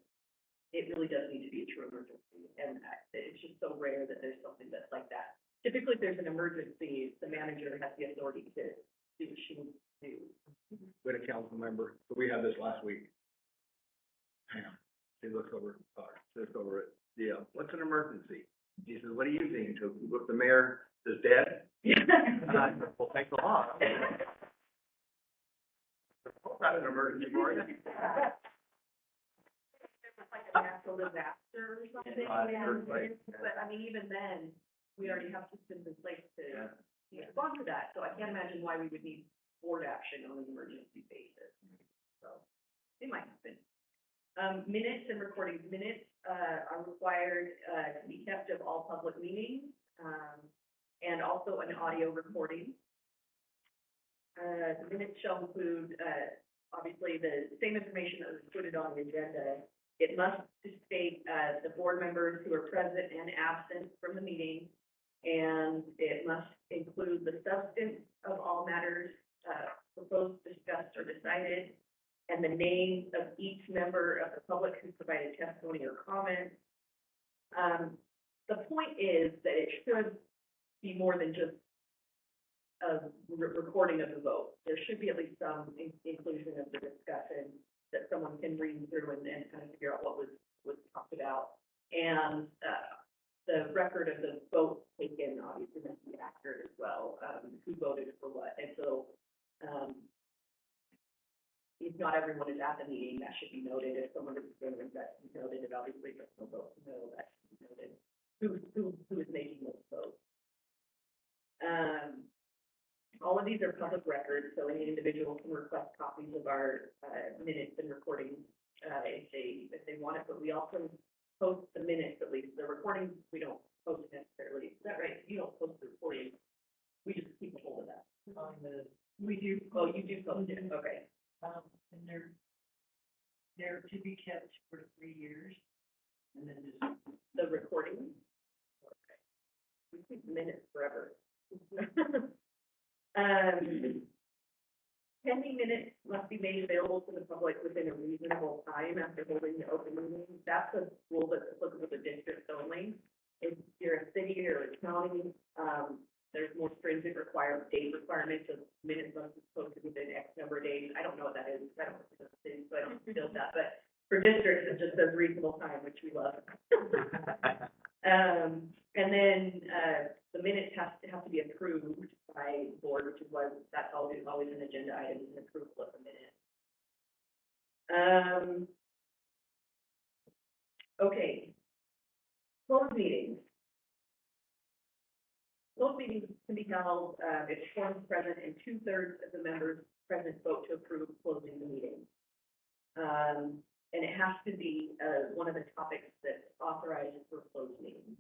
it really does need to be a true emergency. And it's just so rare that there's something that's like that. Typically, if there's an emergency, the manager has the authority to do what she needs to do. With a council member, so we had this last week. Hang on, he looks over it, yeah, what's an emergency? He says, what do you think? So look, the mayor is dead? We'll take the law. Not an emergency for you. Like a natural disaster or something. Earthquake. But I mean, even then, we already have systems in place to respond to that, so I can't imagine why we would need board action on an emergency basis. So, it might happen. Minutes and recordings. Minutes, are required, to be kept of all public meetings, and also an audio recording. The minutes shall include, obviously, the same information that was included on the agenda. It must state, the board members who are present and absent from the meeting, and it must include the substance of all matters, proposed, discussed, or decided, and the names of each member of the public who provided testimony or comment. The point is that it should be more than just a recording of the vote. There should be at least some inclusion of the discussion that someone can read through and kind of figure out what was talked about. And the record of the vote taken obviously must be accurate as well, who voted for what. And so if not everyone is at the meeting, that should be noted. If someone is going to that should be noted, and obviously if no vote, no, that should be noted. Who is making those votes? All of these are public records, so any individual can request copies of our minutes and recordings if they want it. But we also post the minutes, at least the recordings. We don't post necessarily. Is that right? You don't post the recordings. We just keep a hold of that. We do. Oh, you do post it. Okay. And they're to be kept for 3 years, and then just. The recording. Okay. We keep minutes forever. Pending minutes must be made available to the public within a reasonable time after holding the open meeting. That's a rule that's applicable to districts only. If you're a city or a county, there's more stringent date requirements of minutes must be posted within X number of days. I don't know what that is. I don't know the city, so I don't feel that. But for districts, it just says reasonable time, which we love. And then the minutes have to be approved by the board, which is why that's always an agenda item, is an approval of the minute. Okay. Closed meetings. Closed meetings can be held if quorum is present and 2/3 of the members present vote to approve closing the meeting. And it has to be one of the topics that's authorized for closed meetings.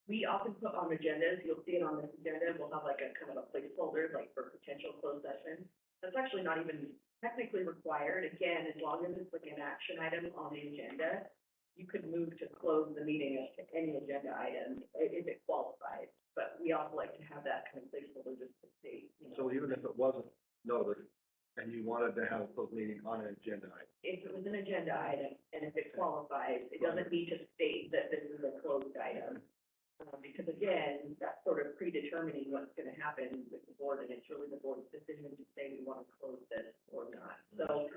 We often put on agendas, you'll see it on this agenda, we'll have like a kind of a placeholder, like for potential closed session. That's actually not even technically required. Again, as long as it's like an action item on the agenda, you could move to close the meeting as to any agenda item if it qualifies. but we also like to have that kind of placeholder just to state, you know. So even if it wasn't noted, and you wanted to have a closed meeting on an agenda item, If it was an agenda item, and if it qualifies, it doesn't need to state that this is a closed item. Because again, that's sort of predetermining what's gonna happen with the board, and it's really the board's decision to say we wanna close this or not. So,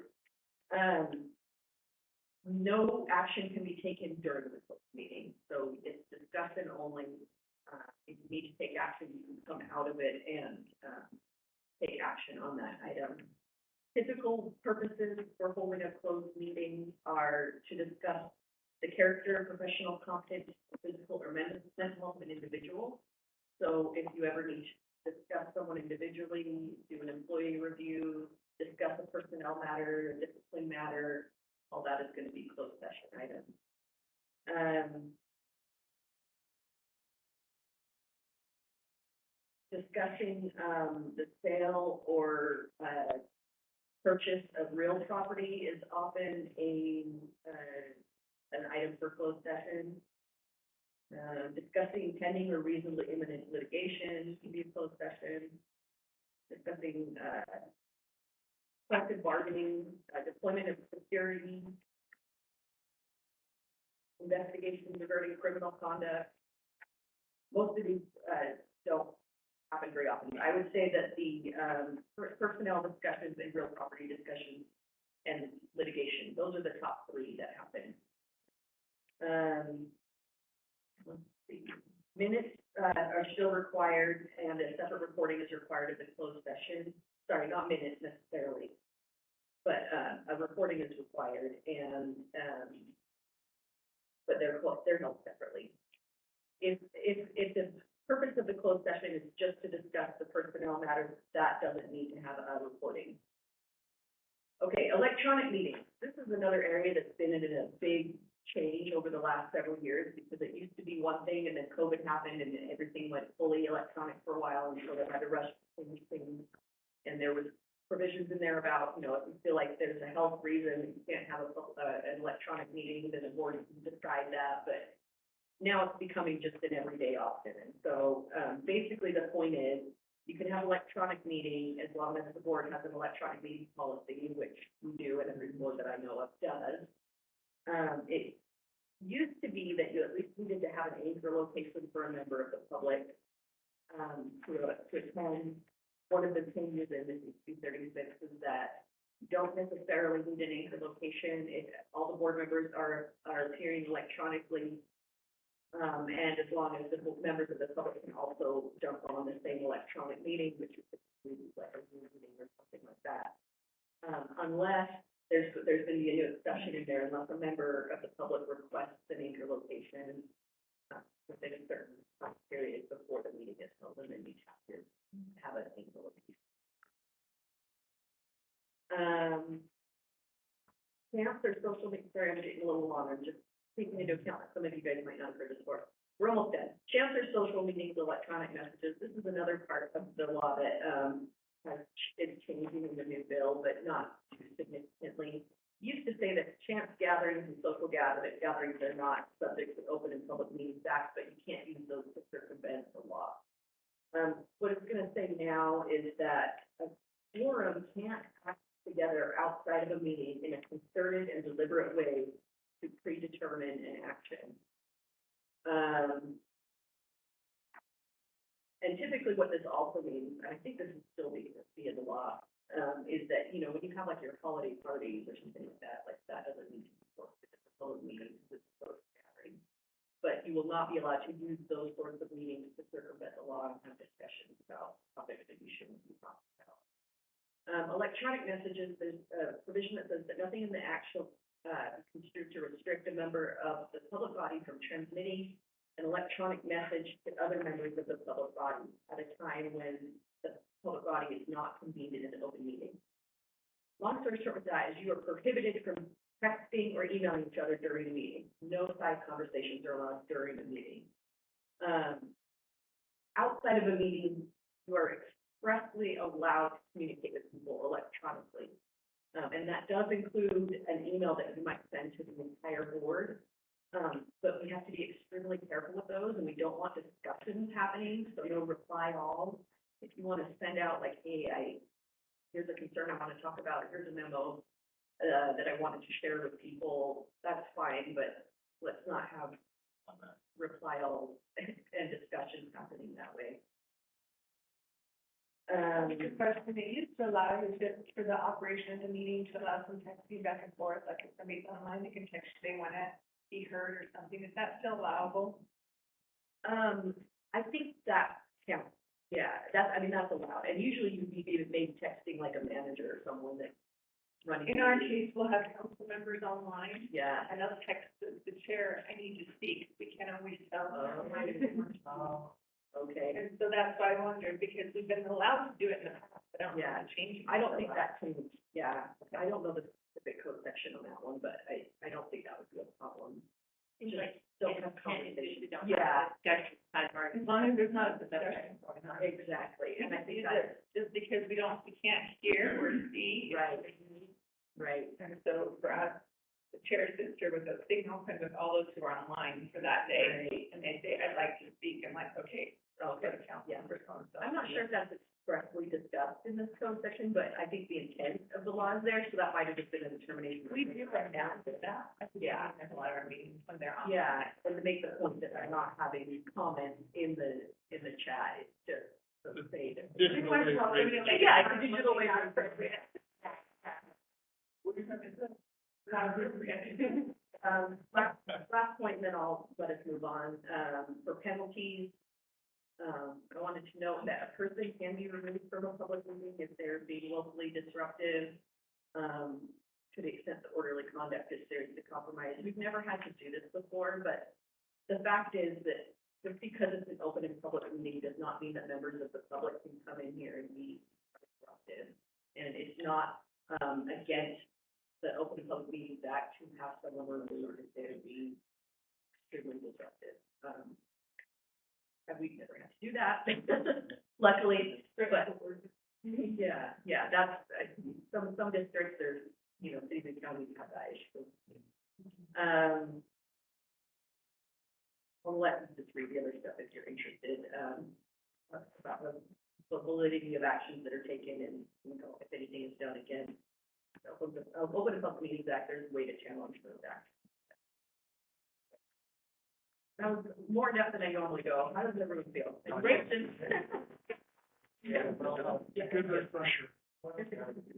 no action can be taken during the closed meeting, so it's discussion only. If you need to take action, you can come out of it and, take action on that item. Typical purposes for holding a closed meeting are to discuss the character, professional competence, physical or mental health of an individual. So if you ever need to discuss someone individually, do an employee review, discuss a personnel matter, a discipline matter, all that is gonna be closed session items. Discussing, the sale or, purchase of real property is often an item for closed session. Discussing pending or reasonably imminent litigation can be a closed session. Discussing, collective bargaining, deployment of security, investigations regarding criminal conduct. Most of these, don't happen very often. I would say that the, personnel discussions and real property discussions and litigation, those are the top three that happen. Let's see. Minutes, are still required, and a separate recording is required of the closed session. Sorry, not minutes necessarily, but, a recording is required, and, but they're held separately. If the purpose of the closed session is just to discuss the personnel matters, that doesn't need to have a recording. Okay, electronic meetings. This is another area that's been in a big change over the last several years, because it used to be one thing, and then COVID happened, and everything went fully electronic for a while, and so they had to rush things. And there was provisions in there about, you know, if you feel like there's a health reason, you can't have an electronic meeting, then the board can decide that, but now it's becoming just an everyday option. And so, basically the point is, you can have electronic meeting as long as the board has an electronic meeting policy, which we do, and every board that I know of does. It used to be that you at least needed to have an anchor location for a member of the public, to attend. One of the changes in the 236 is that you don't necessarily need an anchor location if all the board members are appearing electronically. And as long as the members of the public can also jump on the same electronic meeting, which is like a Zoom meeting or something like that. Unless there's going to be a new exception in there, unless a member of the public requests an anchor location within a certain time period before the meeting is held, and then you have to have an anchor location. Camps or social media, sorry, I'm getting a little longer, just taking into account that some of you guys might not have heard this before. We're almost done. Chance or social meetings, electronic messages. This is another part of the law that is changing in the new bill, but not too significantly. Used to say that chance gatherings and social gatherings are not subject to open and public meetings act, but you can't use those to circumvent the law. What it's going to say now is that a quorum can't act together outside of a meeting in a concerted and deliberate way to predetermine an action. And typically what this also means, I think this is still via the law, is that, you know, when you have like your holiday parties or something like that doesn't need to be forced to a closed meeting, because it's a closed gathering. But you will not be allowed to use those sorts of meetings to circumvent the law and have discussions about topics that you shouldn't be talking about. Electronic messages, there's a provision that says that nothing in the actual construed to restrict a member of the public body from transmitting an electronic message to other members of the public body at a time when the public body is not convened in an open meeting. Long story short with that is you are prohibited from texting or emailing each other during a meeting. No side conversations are allowed during a meeting. Outside of a meeting, you are expressly allowed to communicate with people electronically. And that does include an email that you might send to the entire board. But we have to be extremely careful with those, and we don't want discussions happening, so no reply all. If you want to send out like, hey, here's a concern I want to talk about, here's a memo, that I wanted to share with people, that's fine, but let's not have reply all and discussions happening that way. Good question, they used to allow you to, for the operation of the meeting, to allow some texting back and forth, like if somebody's online, they can text, they wanna be heard or something, is that still allowable? I think that counts, yeah, that's allowed, and usually you'd be maybe texting like a manager or someone that's running. In our case, we'll have council members online, Yeah. and I'll text the chair, I need to speak, we can't always tell. Okay. And so that's why I wondered, because we've been allowed to do it in the past, but I don't know Yeah. if it changed. I don't think that changed, yeah, I don't know the specific code section on that one, but I don't think that would be a problem. Seems like Don't it's have intended conversation. to don't Yeah. have discussion sidebar. As long as there's not a discussion going on. Exactly, and I think Use that's, it just because we can't hear or see. right, And so for us, the chair sits here with a signal kind of all those who are online for that day, and they say, I'd like to speak, I'm like, okay, I'll go to council Yeah. members on. I'm not sure if that's expressly discussed in this code section, but I think the intent of the law is there, so that might have just been a determination. We do right now, do that. Yeah. There's a lot of our meetings when they're on. Yeah, and to make the point that I'm not having comments in the chat, it's just to say that. Digital way of raising it. Yeah, it's a digital way of raising it. Last point, and then I'll let us move on. For penalties, I wanted to note that a person can be removed from a public meeting if they're being willfully disruptive, to the extent that orderly conduct is seriously compromised. We've never had to do this before, but the fact is that just because it's an open and public meeting does not mean that members of the public can come in here and be disruptive. And it's not, against the Open and Public Meetings Act to have someone removed if they're being extremely disruptive. And we've never had to do that, luckily, but, yeah, that's, some districts are, cities and counties have that issue. I'll let you just read the other stuff if you're interested, about the validity of actions that are taken and, if anything is done again. Open and Public Meetings Act, there's a way to challenge those actions. That was more depth than I normally go. How does everyone feel? Great. Yeah, good refresher.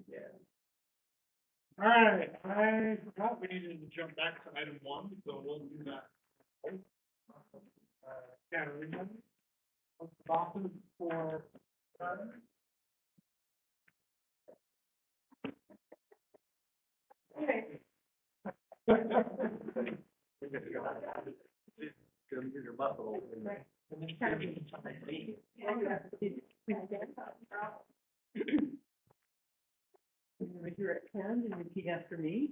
Yeah. All right, I forgot we needed to jump back to item 1, so we'll do that. Yeah, remember? Boston for. Okay. Your muscle. Raise your right hand and repeat after me.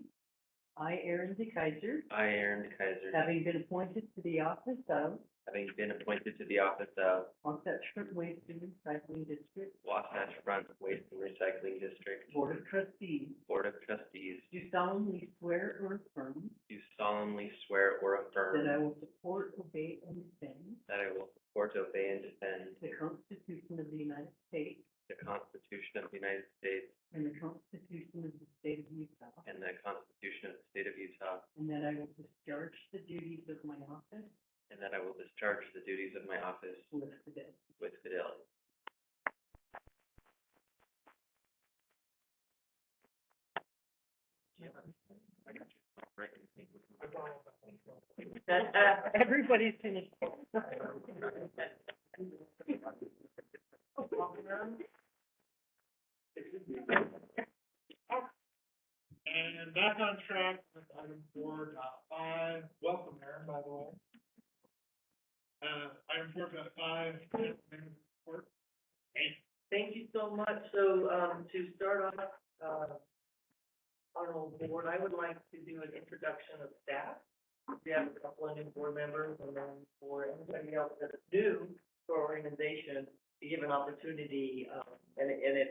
I, Aaron De Kaiser, I, Aaron De Kaiser, having been appointed to the office of having been appointed to the office of Wasatch Front Waste and Recycling District Wasatch Front Waste and Recycling District Board of Trustees, Board of Trustees, do solemnly swear or affirm do solemnly swear or affirm that I will support, obey, and defend that I will support, obey, and defend the Constitution of the United States the Constitution of the United States and the Constitution of the State of Utah, and the Constitution of the State of Utah, and that I will discharge the duties of my office and that I will discharge the duties of my office with fidelity. with fidelity. Everybody's finished. And back on track with item 4.5, welcome Aaron, by the way. Item 4.5, report. Thank you so much. So, to start off, Honorable Board, I would like to do an introduction of staff. We have a couple of new board members, and then for anybody else that's new to our organization, to give an opportunity, and if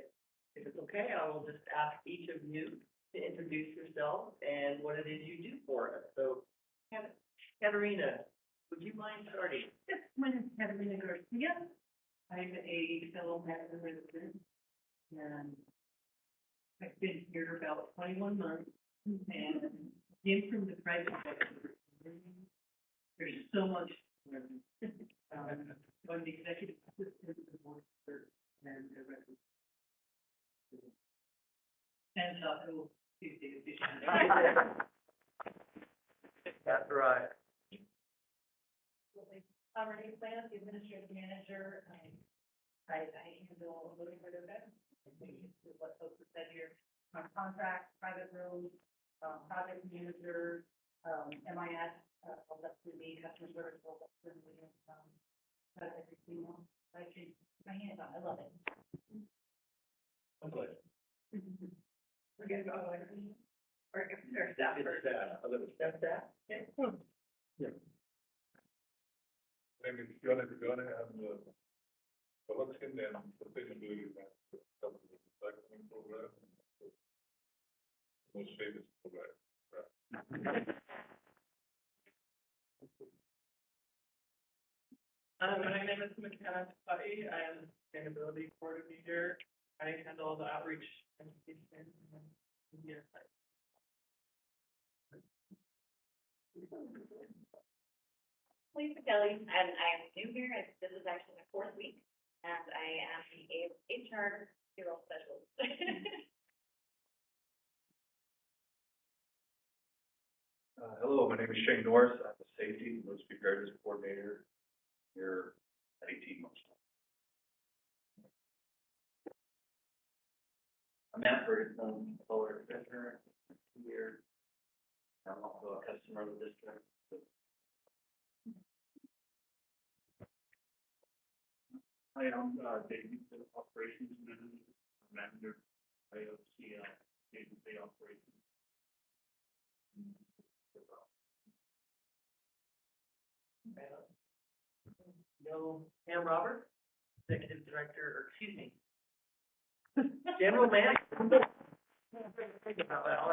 it's okay, I will just ask each of you to introduce yourself and what it is you do for us. So, Kevin. Katerina, would you mind starting? Yes, my name is Katerina Garcia. I'm a fellow Madison resident, and I've been here about 21 months, and came from the private sector. There's so much to learn. I'm the executive assistant to the board clerk and the resident. And so, Tuesday, That's right. Operating plan, the administrative manager, I handle a little bit of it. What folks have said here, my contract, private room, project manager, MIS, all up to the customer service, all up to the, everything else. I can, my hands on, I love it. I'm glad. We're gonna go, or staff first. Staff? Okay. name is Johnny Gane. I'm the selection and sustainability manager of the recycling program. Most famous program. My name is McKenna Putty. I am the sustainability coordinator. I handle the outreach education and media side. Lisa Kelly, and I'm new here. This is actually my 4th week, and I am the HR payroll specialist. Hello, my name is Shane Norris. I'm the safety and emergency preparedness coordinator here at 18 months. I'm Matt Ferguson, solar commissioner here. I'm also a customer of the district. Hi, I'm David, the operations manager, IOC, day-to-day operations. No, Pam Roberts, executive director, or excuse me, general manager. Think about that.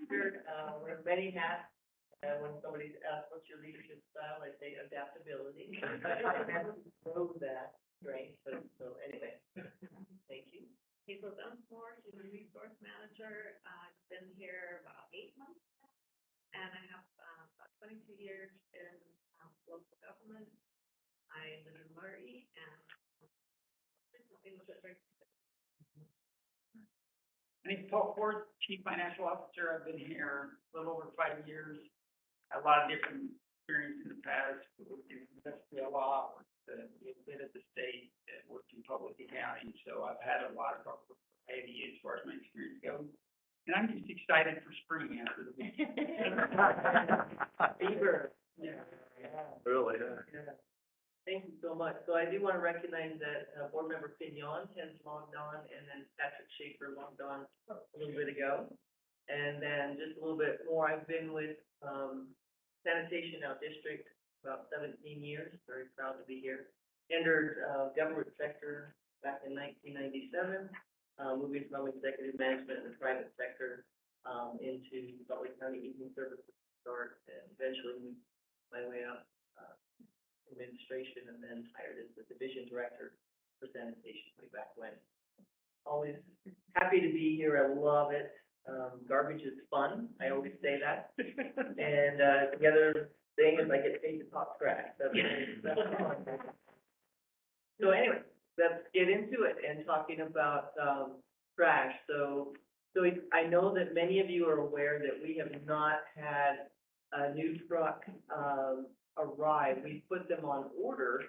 Wear many hats. When somebody asks, what's your leadership style, I say adaptability. I know that strength, but so anyway, thank you. Hazel Dunsmore, Human Resource Manager. I've been here about 8 months now, and I have about 22 years in local government. I live in Murray, and recently was at My name's Paul Ford, Chief Financial Officer. I've been here a little over 5 years. A lot of different experience in the past. Worked in industrial law, worked a little bit at the state, worked in public accounting. So I've had a lot of variety as far as my experience goes. And I'm just excited for spring after the week. Fever. Yeah. Really? Yeah. Thank you so much. So I do want to recognize that board member Pignon has logged on, and then Patrick Schaefer logged on a little bit ago. And then just a little bit more, I've been with sanitation out district about 17 years. Very proud to be here. Entered government sector back in 1997, moving from executive management in the private sector into Salt Lake County Evening Services start, and eventually moved my way up administration, and then hired as the division director for sanitation way back when. Always happy to be here. I love it. Garbage is fun. I always say that. And the other thing is I get paid to talk trash. That's fun. So anyway, let's get into it and talking about trash. So I know that many of you are aware that we have not had a new truck arrive. We put them on order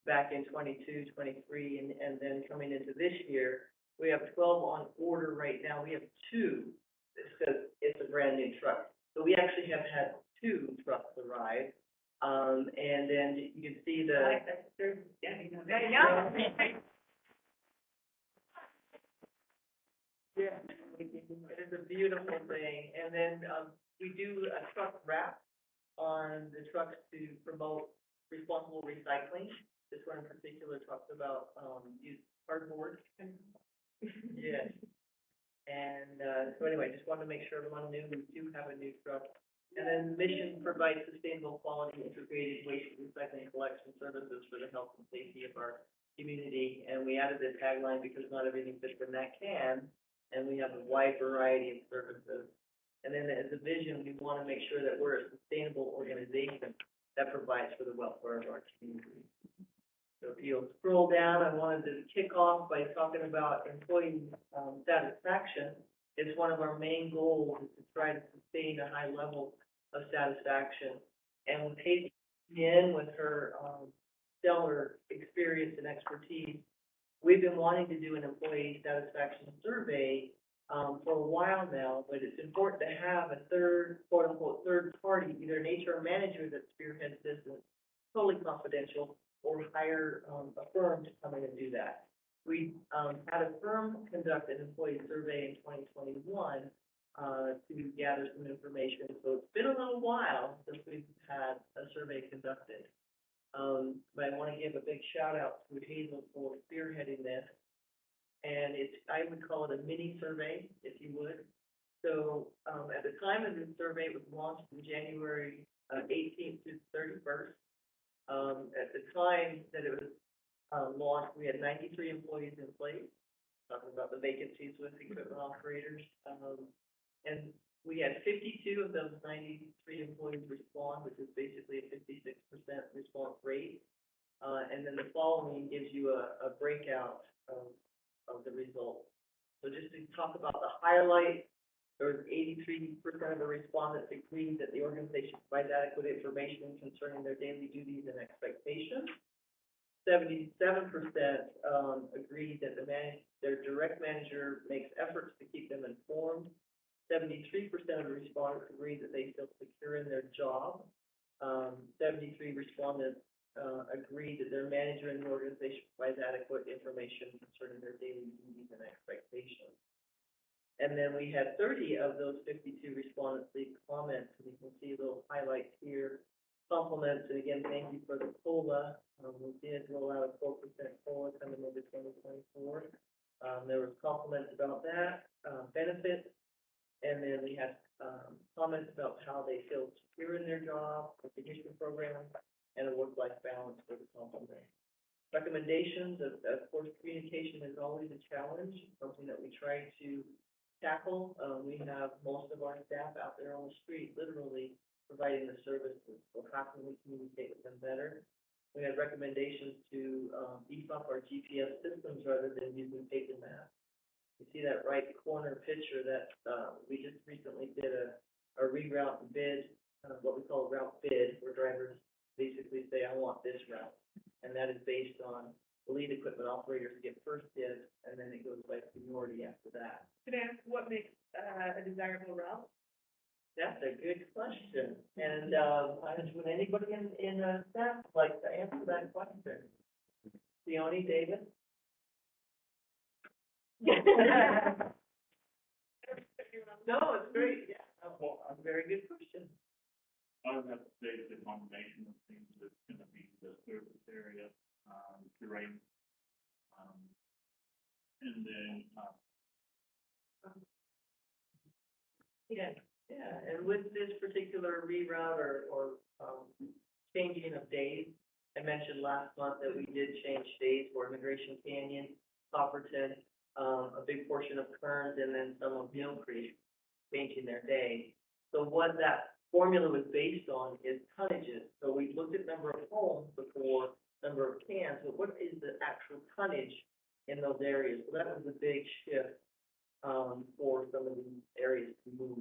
back in 22, 23, and then coming into this year, we have 12 on order right now. We have 2. Because it's a brand new truck. So we actually have had 2 trucks arrive. And then you can see the. I know. Yeah, it is a beautiful thing. And then we do a truck wrap on the trucks to promote responsible recycling. This one in particular talks about used cardboard. Yes. And so anyway, just wanted to make sure everyone knew we do have a new truck And then mission provides sustainable quality integrated waste recycling collection services for the health and safety of our community. And we added the tagline because not everything fits in that can, and we have a wide variety of services. And then as a vision, we want to make sure that we're a sustainable organization that provides for the welfare of our community. So if you'll scroll down, I wanted to kick off by talking about employee satisfaction. It's one of our main goals is to try to sustain a high level of satisfaction. And with Hazel in with her stellar experience and expertise, we've been wanting to do an employee satisfaction survey for a while now, but it's important to have a third, quote unquote, third party, either an HR manager that spearheads this and it's totally confidential, or hire a firm to come in and do that. We had a firm conduct an employee survey in 2021 to gather some information. So it's been a little while since we've had a survey conducted. But I want to give a big shout out to Hazel for spearheading this. And it's, I would call it a mini survey, if you would. So at the time of the survey, it was launched in January 18th through 31st. At the time that it was launched, we had 93 employees in place, talking about the vacancies with equipment operators. And we had 52 of those 93 employees respond, which is basically a 56% response rate. And then the following gives you a breakout of the results. So just to talk about the highlights, there was 83% of the respondents agreed that the organization provides adequate information concerning their daily duties and expectations. 77% agreed that their direct manager makes efforts to keep them informed. 73% of the respondents agreed that they feel secure in their job. 73 respondents agreed that their manager and the organization provides adequate information concerning their daily duties and expectations. And then we had 30 of those 52 respondents leave comments, and you can see little highlights here, compliments, and again, thank you for the COLA. We did roll out a 4% COLA coming into 2024. There was compliments about that, benefits, and then we had comments about how they feel secure in their job, recognition program, and a work-life balance for the complement. Recommendations, of course, communication is always a challenge, something that we try to tackle. We have most of our staff out there on the street, literally providing the services. So how can we communicate with them better? We had recommendations to beef up our GPS systems rather than using paper maps. You see that right corner picture that we just recently did a reroute bid, what we call a route bid, where drivers basically say, I want this route. And that is based on the lead equipment operators get first dibs, and then it goes by seniority after that. Can I ask what makes a desirable route? That's a good question. And would anybody in staff like to answer that question? Leonie, David? No, it's great. Yeah, well, a very good question. I would have to say that the combination of things that's gonna be the service area, terrain, and then, Yeah, and with this particular reroute or changing of days, I mentioned last month that we did change days for Immigration Canyon, Copperton, a big portion of Kearns, and then some of Mill Creek, changing their day. So what that formula was based on is tonnages. So we looked at number of homes before, number of cans, but what is the actual tonnage in those areas? So that was a big shift for some of these areas to move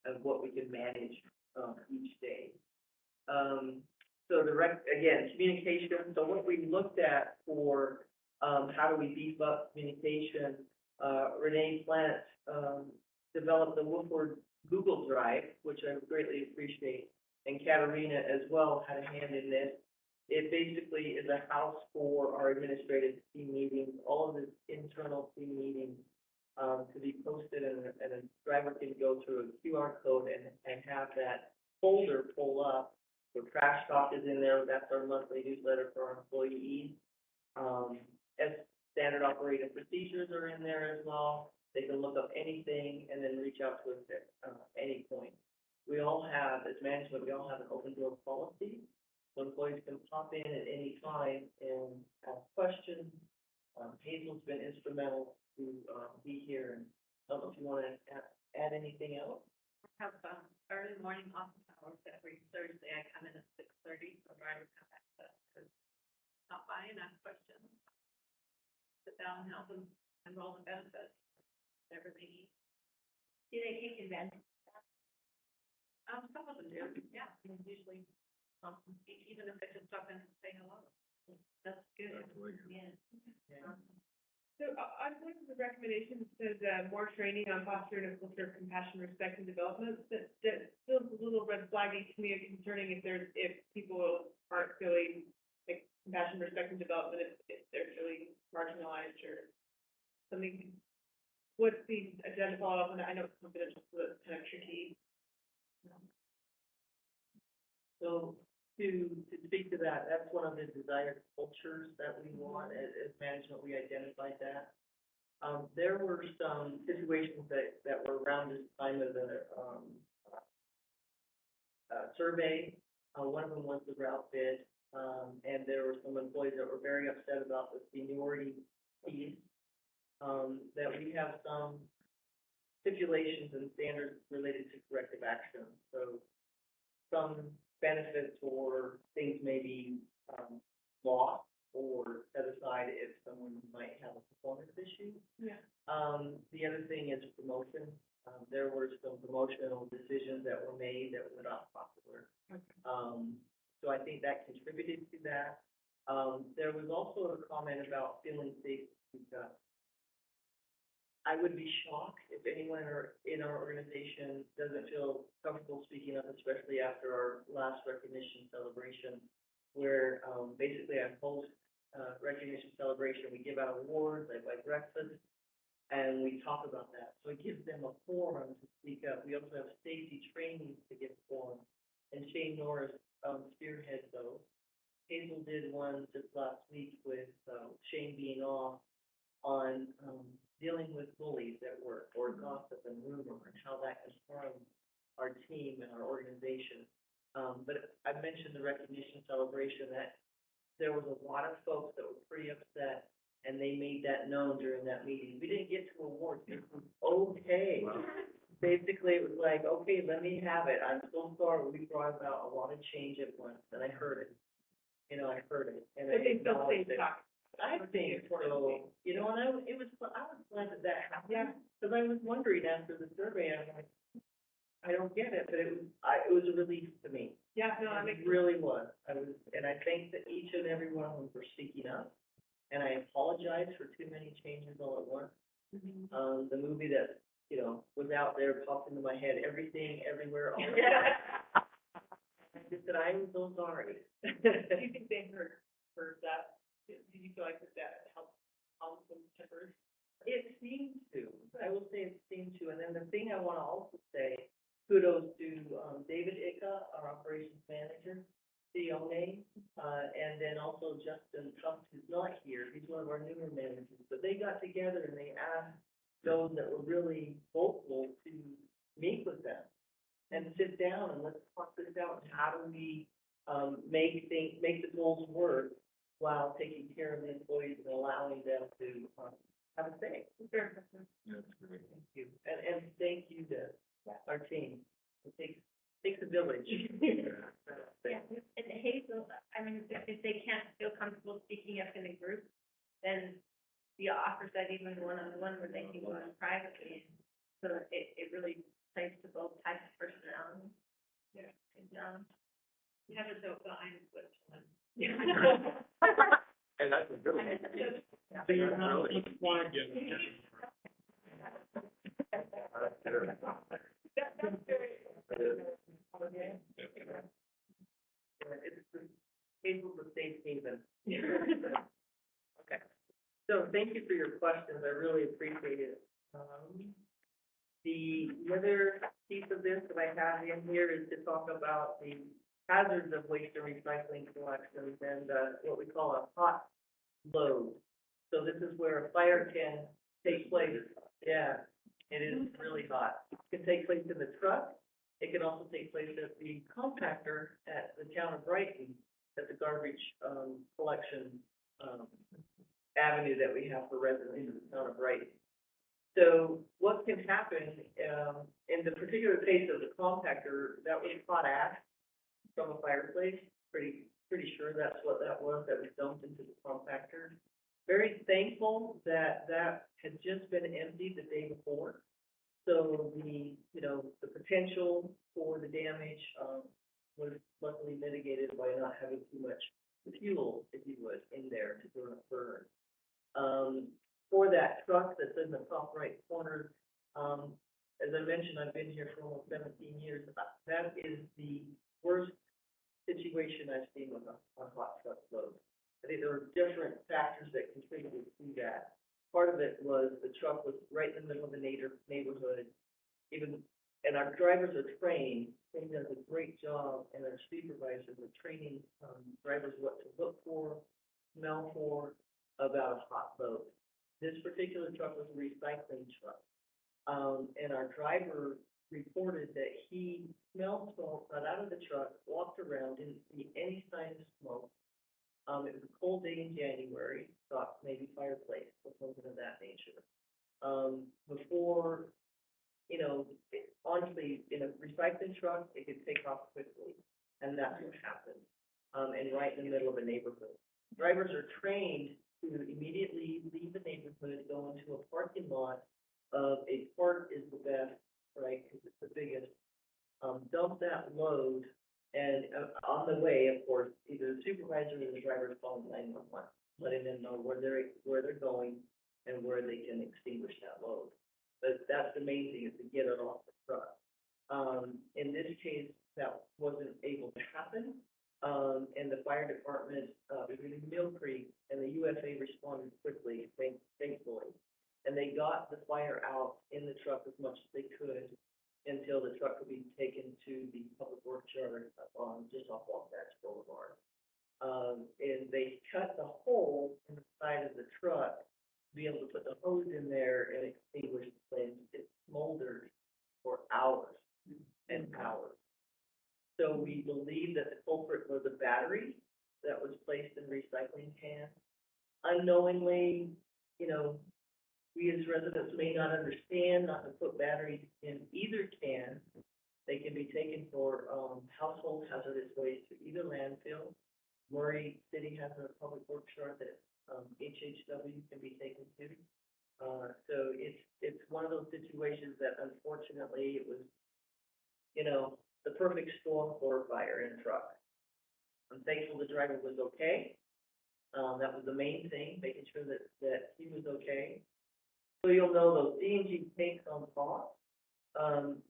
of what we can manage each day. So again, communication. So what we looked at for how do we beef up communication, Renee Plant developed the Woodward Google Drive, which I greatly appreciate, and Katarina as well had a hand in this. It basically is a house for our administrative team meetings, all of the internal team meetings to be posted, and a driver can go through a QR code and have that folder pull up. So Trash Talk is in there. That's our monthly newsletter for our employees. As standard operating procedures are in there as well. They can look up anything and then reach out to us at any point. we all have, as management, we all have an open door policy. So employees can pop in at any time and ask questions. Hazel's been instrumental to, be here, and I don't know if you wanna add anything else? I have, early morning office hours every Thursday. I come in at 6:30, so drivers have access to stop by and ask questions. Sit down and help them enroll in benefits, whatever they need. Do they take advantage? Some of them do, yeah, usually, even if they just stop in and say hello. That's good. Yeah. So, on one of the recommendations says, more training on fostering a culture of compassion, respect, and development. That feels a little red flaggy to me, and concerning if people aren't feeling like compassion, respect, and development, if they're feeling marginalized or something. What's the agenda follow up on that? I know it's confidential, so it's kind of tricky. So to speak to that, that's one of the desired cultures that we want as management, we identified that. There were some situations that were around this time of the, survey. One of them was the route bid, and there were some employees that were very upset about the seniority piece. That we have some stipulations and standards related to corrective action. So some benefits or things may be, lost or set aside if someone might have a performance issue. Yeah. The other thing is promotion. There were some promotional decisions that were made that were not popular. So I think that contributed to that. There was also a comment about feeling safe to speak up. I would be shocked if anyone in our organization doesn't feel comfortable speaking up, especially after our last recognition celebration, where, basically I host recognition celebration. We give out awards, I buy breakfast, and we talk about that. So it gives them a forum to speak up. We also have safety trainings to give forum, and Shane Norris spearheads those. Hazel did one just last week with Shane being off on dealing with bullies at work or gossip and rumor and how that can harm our team and our organization. But I mentioned the recognition celebration, that there was a lot of folks that were pretty upset, and they made that known during that meeting. We didn't get to awards. It was okay. Basically, it was like, okay, let me have it. I'm so sorry. We brought about a lot of change at once, and I heard it. I heard it. And But they still acknowledged stay it. talk. I think so, and I was glad that happened, because I was wondering after the survey, I'm like, I don't get it, but it was a relief to me. Yeah, no, It really was. And I think that each and every one of them for speaking up, and I apologize for too many changes all at once. The movie that, was out there popped into my head, Everything, Everywhere, All at Once. I just said, I'm so sorry. Do you think they heard that? Do you feel like that helped calm some tempers? It seemed to. I will say it seemed to. And then the thing I want to also say, kudos to David Icka, our operations manager, Sione, and then also Justin Tuft, who's not here. He's one of our newer managers. But they got together and they asked those that were really vocal to meet with them and sit down and let's talk this out. How do we make the goals work while taking care of the employees and allowing them to have a say? Yeah, that's great. Thank you. And thank you to our team. It takes a village. Yeah, and Hazel, I mean, if they can't feel comfortable speaking up in a group, then the offers that even one-on-one where they can go in privately. So it really plays to both types of personality. Yeah. And, Never so behind the switch. And that's a good one. So you're not supposed to flag yet. Hazel's a safe haven. Okay. So thank you for your questions. I really appreciate it. The other piece of this that I have in here is to talk about the hazards of waste and recycling collections and what we call a hot load. So this is where a fire can take place. Yeah, it is really hot. It can take place in the truck. It can also take place at the compactor at the town of Brighton, at the garbage, collection, avenue that we have for residents in the town of Brighton. So what can happen, in the particular case of the compactor, that was hot ash from a fireplace. Pretty sure that's what that was dumped into the compactor. Very thankful that that had just been emptied the day before. So the potential for the damage, was luckily mitigated by not having too much fuel, if you would, in there to burn. For that truck that's in the top right corner, as I mentioned, I've been here for almost 17 years. That is the worst situation I've seen with a hot truck load. I think there were different factors that contributed to that. Part of it was the truck was right in the middle of the neighborhood. And our drivers are trained. They does a great job, and our supervisors are training drivers what to look for, smell for about a hot load. This particular truck was a recycling truck. And our driver reported that he smelled smoke, got out of the truck, walked around, didn't see any sign of smoke. It was a cold day in January, thought maybe fireplace or something of that nature. Before, honestly, in a recycling truck, it could take off quickly, and that's what happened. And right in the middle of a neighborhood. Drivers are trained to immediately leave the neighborhood, go into a parking lot of a park is the best, right, because it's the biggest. Dump that load, and on the way, of course, either the supervisor or the driver is calling 911, letting them know where they're going and where they can extinguish that load. But that's the main thing, is to get it off the truck. In this case, that wasn't able to happen. And the fire department, in Mill Creek, and the UFA responded quickly, thankfully. And they got the fire out in the truck as much as they could until the truck could be taken to the public works yard just off Wasatch Boulevard. And they cut the hole in the side of the truck to be able to put the hose in there and extinguish the flames. It smoldered for hours and hours. So we believe that the culprit was a battery that was placed in recycling cans. Unknowingly, we as residents may not understand not to put batteries in either can. They can be taken for household hazardous waste to either landfill. Murray City has a public works yard that HHW can be taken to. So it's one of those situations that unfortunately it was, the perfect storm for a fire in a truck. I'm thankful the driver was okay. That was the main thing, making sure that he was okay. So you'll know those CNG tanks on top,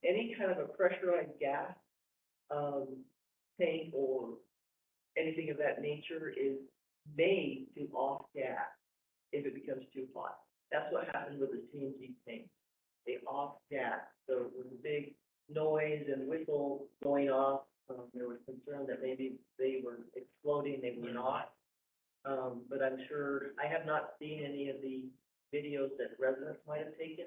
any kind of a pressurized gas tank or anything of that nature is made to off gas if it becomes too hot. That's what happened with the CNG tank. They off gas, so it was a big noise and whistle going off. There was concern that maybe they were exploding. They were not. But I'm sure, I have not seen any of the videos that residents might have taken.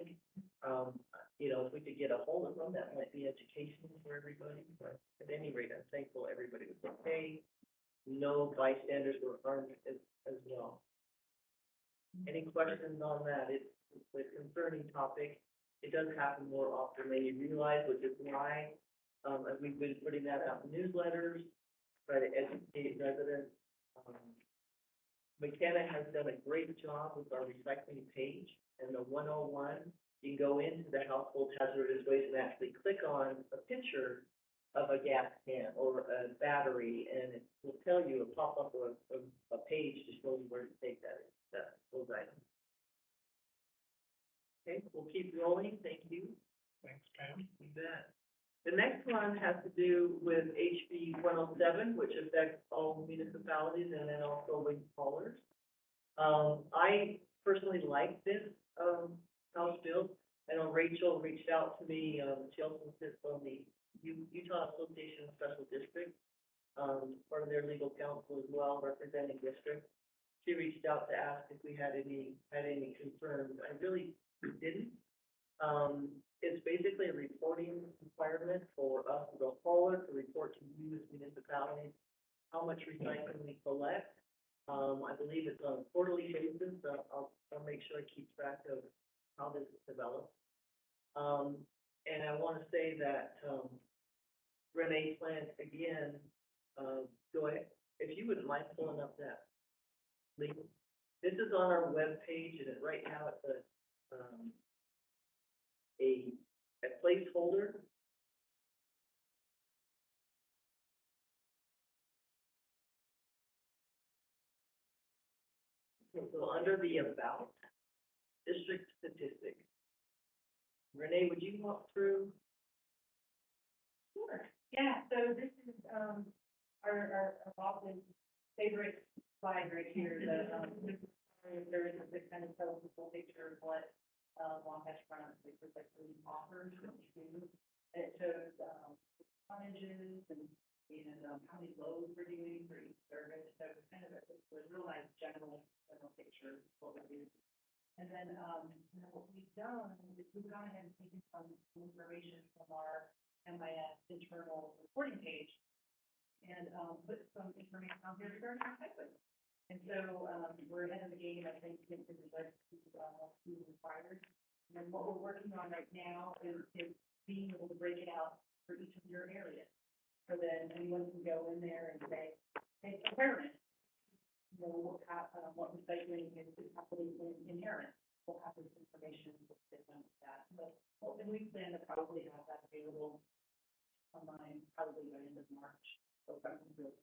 If we could get a hold of them, that might be educational for everybody. But at any rate, I'm thankful everybody was okay. No bystanders were harmed as well. Any questions on that? It's a concerning topic. It does happen more often than you realize, which is why we've been putting that out in newsletters, try to educate residents. McKenna has done a great job with our recycling page, and the 101, you can go into the household hazardous waste and actually click on a picture of a gas can or a battery, and it will tell you, a pop up a page to show you where to take those items. Okay, we'll keep rolling. Thank you. Thanks, Pam. You bet. The next one has to do with HB 107, which affects all municipalities and then also wage haulers. I personally like this House bill. I know Rachel reached out to me. She also sits on the Utah Association of Special Districts, part of their legal counsel as well, representing districts. She reached out to ask if we had any concerns. I really didn't. it's basically a reporting requirement for us, the hauler, to report to you as municipalities how much recycling we collect. I believe it's on a quarterly basis, so I'll make sure I keep track of how this is developed. And I want to say that, Renee planned again, go ahead, if you wouldn't mind pulling up that link. This is on our webpage, and right now it's a placeholder. So under the about district statistics, Renee, would you walk through? Sure. Yeah, so this is, our often favorite slide right here, there is a kind of tells the full picture of what, Wabash Front, like, really offers, what you do. And it shows, tonnages and, how many loads we're doing for each service, so it's kind of a real nice general picture of what we do. And then, what we've done is we've gone ahead and taken some information from our MIS internal reporting page and, put some information out there regarding recycling. And so, we're ahead of the game, I think, with regards to, who's required. And what we're working on right now is being able to break it out for each of your areas. So then anyone can go in there and say, hey, awareness, we'll have, what recycling is happening in Aaron. We'll have this information with that. But we plan to probably have that available online probably by end of March. So that's good.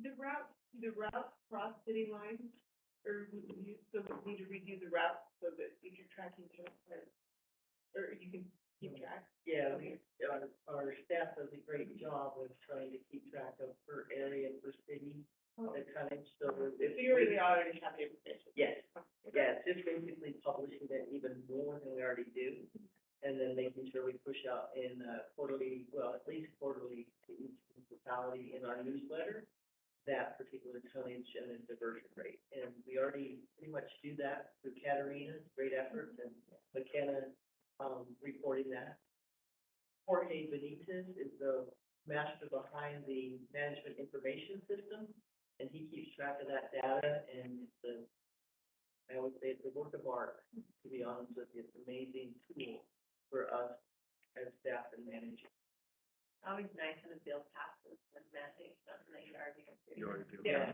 The route cross city lines, or you still need to redo the route so that if you're tracking to, or you can keep track? Yeah, our staff does a great job of trying to keep track of per area, per city, the tonnage, so if So you really already have the information? Yes, yeah, it's just basically publishing it even more than we already do, and then making sure we push out in quarterly, well, at least quarterly to each municipality in our newsletter, that particular tonnage and then diversion rate. And we already pretty much do that through Katarina's great efforts and McKenna, reporting that. Jorge Benitez is the master behind the management information system, and he keeps track of that data, and I would say it's a work of art, to be honest with you. It's an amazing tool for us as staff and managers. Always nice when it feels passive and messy, something that you already You already do. Yeah,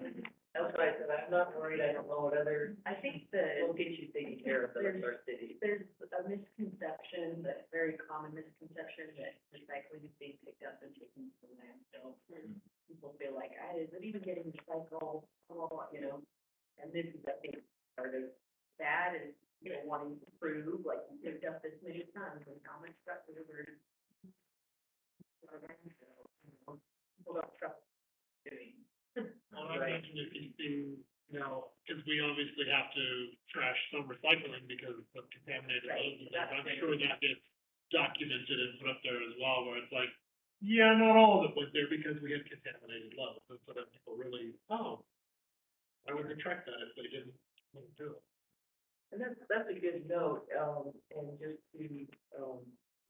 that's why I said, I'm not worried, I don't know what other I think that locations taking care of those our city. there's a misconception, that very common misconception, that recycling is being picked up and taken to the landfill. People feel like, is it even getting recycled, and this is, I think, part of that is, wanting to prove, like, you picked up this many tons and how much got delivered. People don't trust doing. Well, I imagine if you see, because we obviously have to trash some recycling because of contaminated loads, and I'm sure that gets documented and put up there as well, where it's like, yeah, not all of it went there because we had contaminated loads, and so then people really, why would they track that if they didn't do it? And that's a good note, and just to,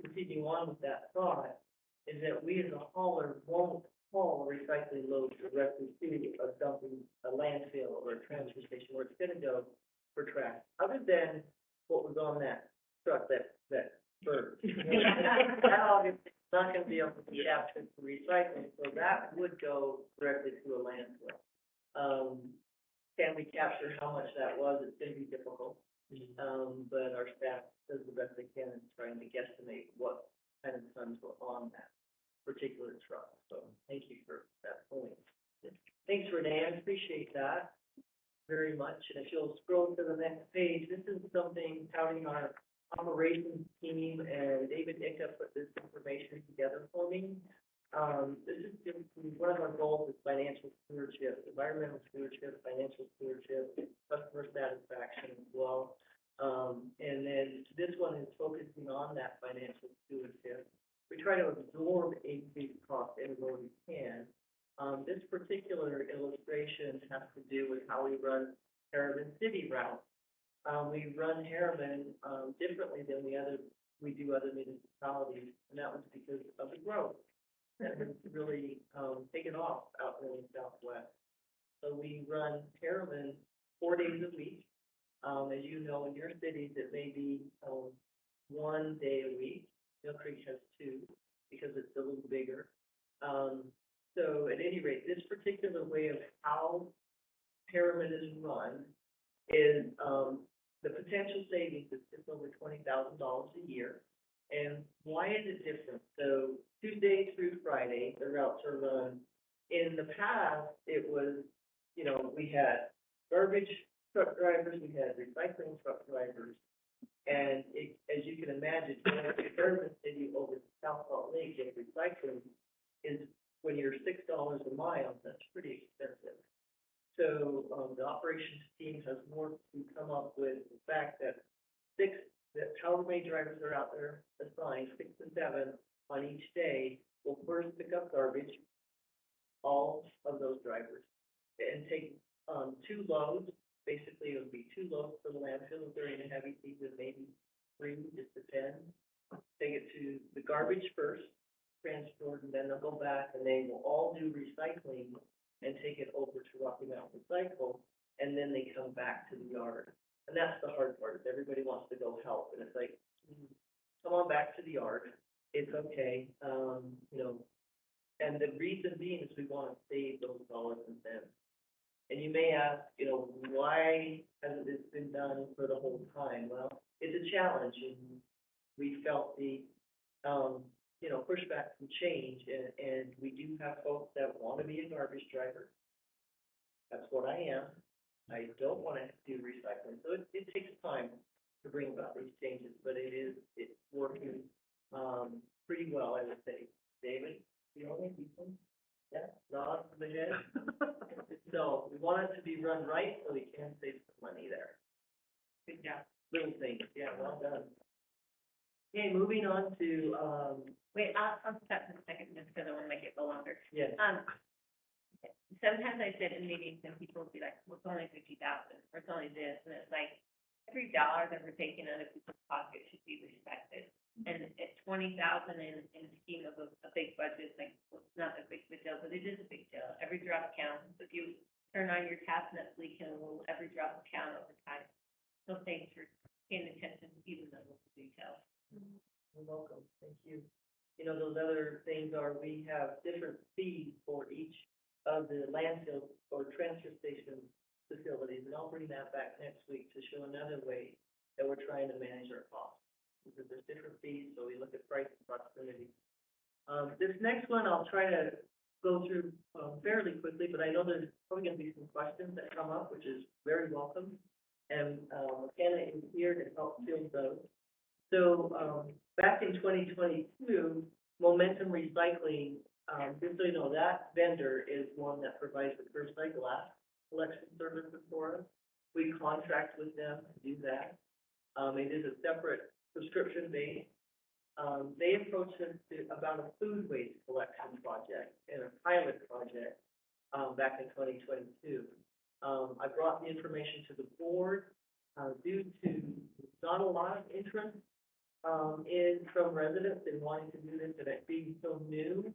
continue on with that thought, is that we as a hauler won't haul recycling loads directly to a landfill or a transfer station where it's gonna go for trash, other than what was on that truck that burned. That obviously is not gonna be able to be captured for recycling, so that would go directly to a landfill. Can we capture how much that was? It's gonna be difficult. But our staff does the best they can in trying to guesstimate what kind of tons were on that particular truck. So thank you for that point. Thanks, Renee. I appreciate that very much. And if you'll scroll to the next page, this is something touting our operations team, and David Nicka put this information together for me. This is just one of our goals is financial stewardship, environmental stewardship, financial stewardship, customer satisfaction as well. And then this one is focusing on that financial stewardship. We try to absorb increased costs anywhere we can. This particular illustration has to do with how we run Harriman City routes. We run Harriman differently than the other we do other municipalities, and that was because of the growth that has really, taken off out there in the Southwest. So we run Harriman 4 days a week. As you know, in your cities, it may be, 1 day a week. Mill Creek has 2 because it's a little bigger. So at any rate, this particular way of how Harriman is run is, the potential savings is just over $20,000 a year. And why is it different? So Tuesday through Friday, the routes are run. In the past, it was, you know, we had garbage truck drivers, we had recycling truck drivers. And it, as you can imagine, going to Urban City over to South Salt Lake and recycling is, when you're $6 a mile, that's pretty expensive. So, the operations team has worked to come up with the fact that however many drivers are out there assigned, 6 to 7 on each day, will first pick up garbage, all of those drivers, and take, 2 loads. Basically, it would be 2 loads for the landfill during the heavy season, maybe 3, just depends. Take it to the garbage first, transport, and then they'll go back and they will all do recycling and take it over to Rocky Mountain Recycle, and then they come back to the yard. And that's the hard part, is everybody wants to go help, and it's like, come on back to the yard, it's okay, you know. And the reason being is we want to save those dollars and cents. And you may ask, you know, why hasn't this been done for the whole time? Well, it's a challenge, and we felt the, you know, pushback from change, and we do have folks that want to be a garbage driver. That's what I am. I don't want to do recycling, so it takes time to bring about these changes, but it's working, pretty well, I would say. David, the only people? Yeah, nod from the head. So we want it to be run right so we can save some money there. Good job. Little things, yeah, well done. Okay, moving on to, Wait, I'll stop for a second, just because I want to make it go longer. yes, Sometimes I sit in meetings and people will be like, well, it's only 50,000, or it's only this, and it's like, every dollar that we're taking out of people's pocket should be respected. And at 20,000 in the scheme of a big budget, like, well, it's not a big deal, but it is a big deal. Every drop counts. If you turn on your tap and it's leaking a little, every drop will count over time. So thanks for paying attention to even the little details. you're welcome, thank you. You know, those other things are, we have different fees for each of the landfill or transfer station facilities, and I'll bring that back next week to show another way that we're trying to manage our costs. Because there's different fees, so we look at price and proximity. This next one, I'll try to go through, fairly quickly, but I know there's probably gonna be some questions that come up, which is very welcome. And, McKenna is here to help field those. So, back in 2022, Momentum Recycling, just so you know, that vendor is one that provides the curbside glass collection services for us. We contract with them to do that. It is a separate subscription base. They approached us about a food waste collection project and a pilot project, back in 2022. I brought the information to the board, due to not a lot of interest, from residents in wanting to do this, and it being so new.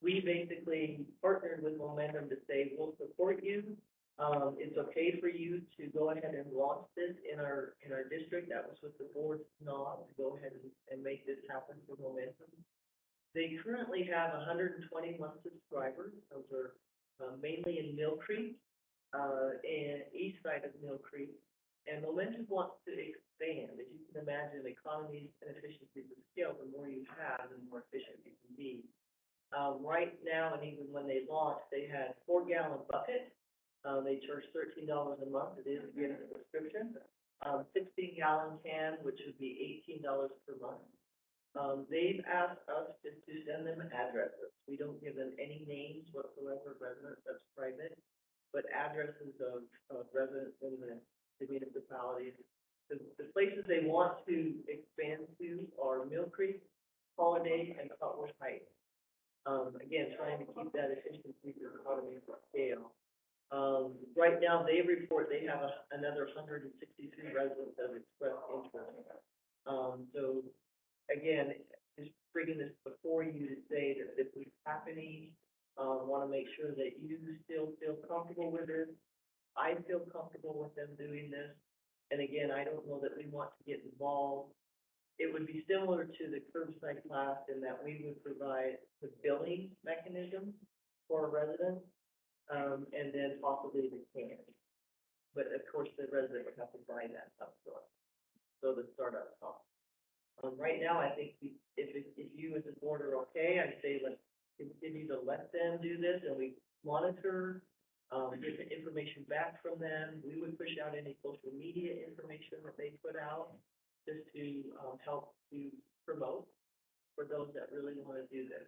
We basically partnered with Momentum to say, we'll support you. It's okay for you to go ahead and launch this in our district. That was with the board's nod to go ahead and make this happen for Momentum. They currently have 121 subscribers. Those are, mainly in Mill Creek, and east side of Mill Creek. And Momentum wants to expand. As you can imagine, economies and efficiencies of scale, the more you have, the more efficient you can be. Right now, and even when they launched, they had 4-gallon bucket. They charge $13 a month. It is getting a subscription. 16-gallon can, which would be $18 per month. They've asked us just to send them addresses. We don't give them any names whatsoever, residents, that's private, but addresses of residents in the municipalities. The places they want to expand to are Mill Creek, Holiday, and Cutler Heights. Again, trying to keep that efficiency for economies of scale. Right now, they report they have another 163 residents that have expressed interest. So again, just bringing this before you to say that if we happening, wanna make sure that you still feel comfortable with it. I feel comfortable with them doing this. And again, I don't know that we want to get involved. It would be similar to the curbside class in that we would provide the billing mechanism for a resident, and then possibly the can. But of course, the resident would have to buy that upfront, so the startup cost. Right now, I think if you as a board are okay, I say let's continue to let them do this and we monitor, get the information back from them. We would push out any social media information that they put out just to, help to promote for those that really want to do this.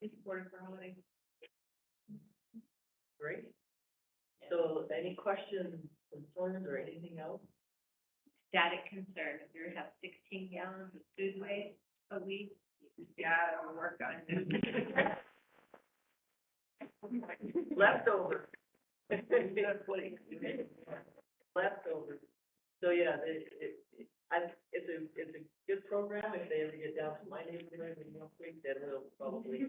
It's important for holiday. Great. So any questions, concerns, or anything else? Static concern, if you have 16 gallons of food waste a week, you just gotta work on it. Leftovers. Leftovers. So yeah, it's a good program. If they ever get down to my neighborhood in Mill Creek, then we'll probably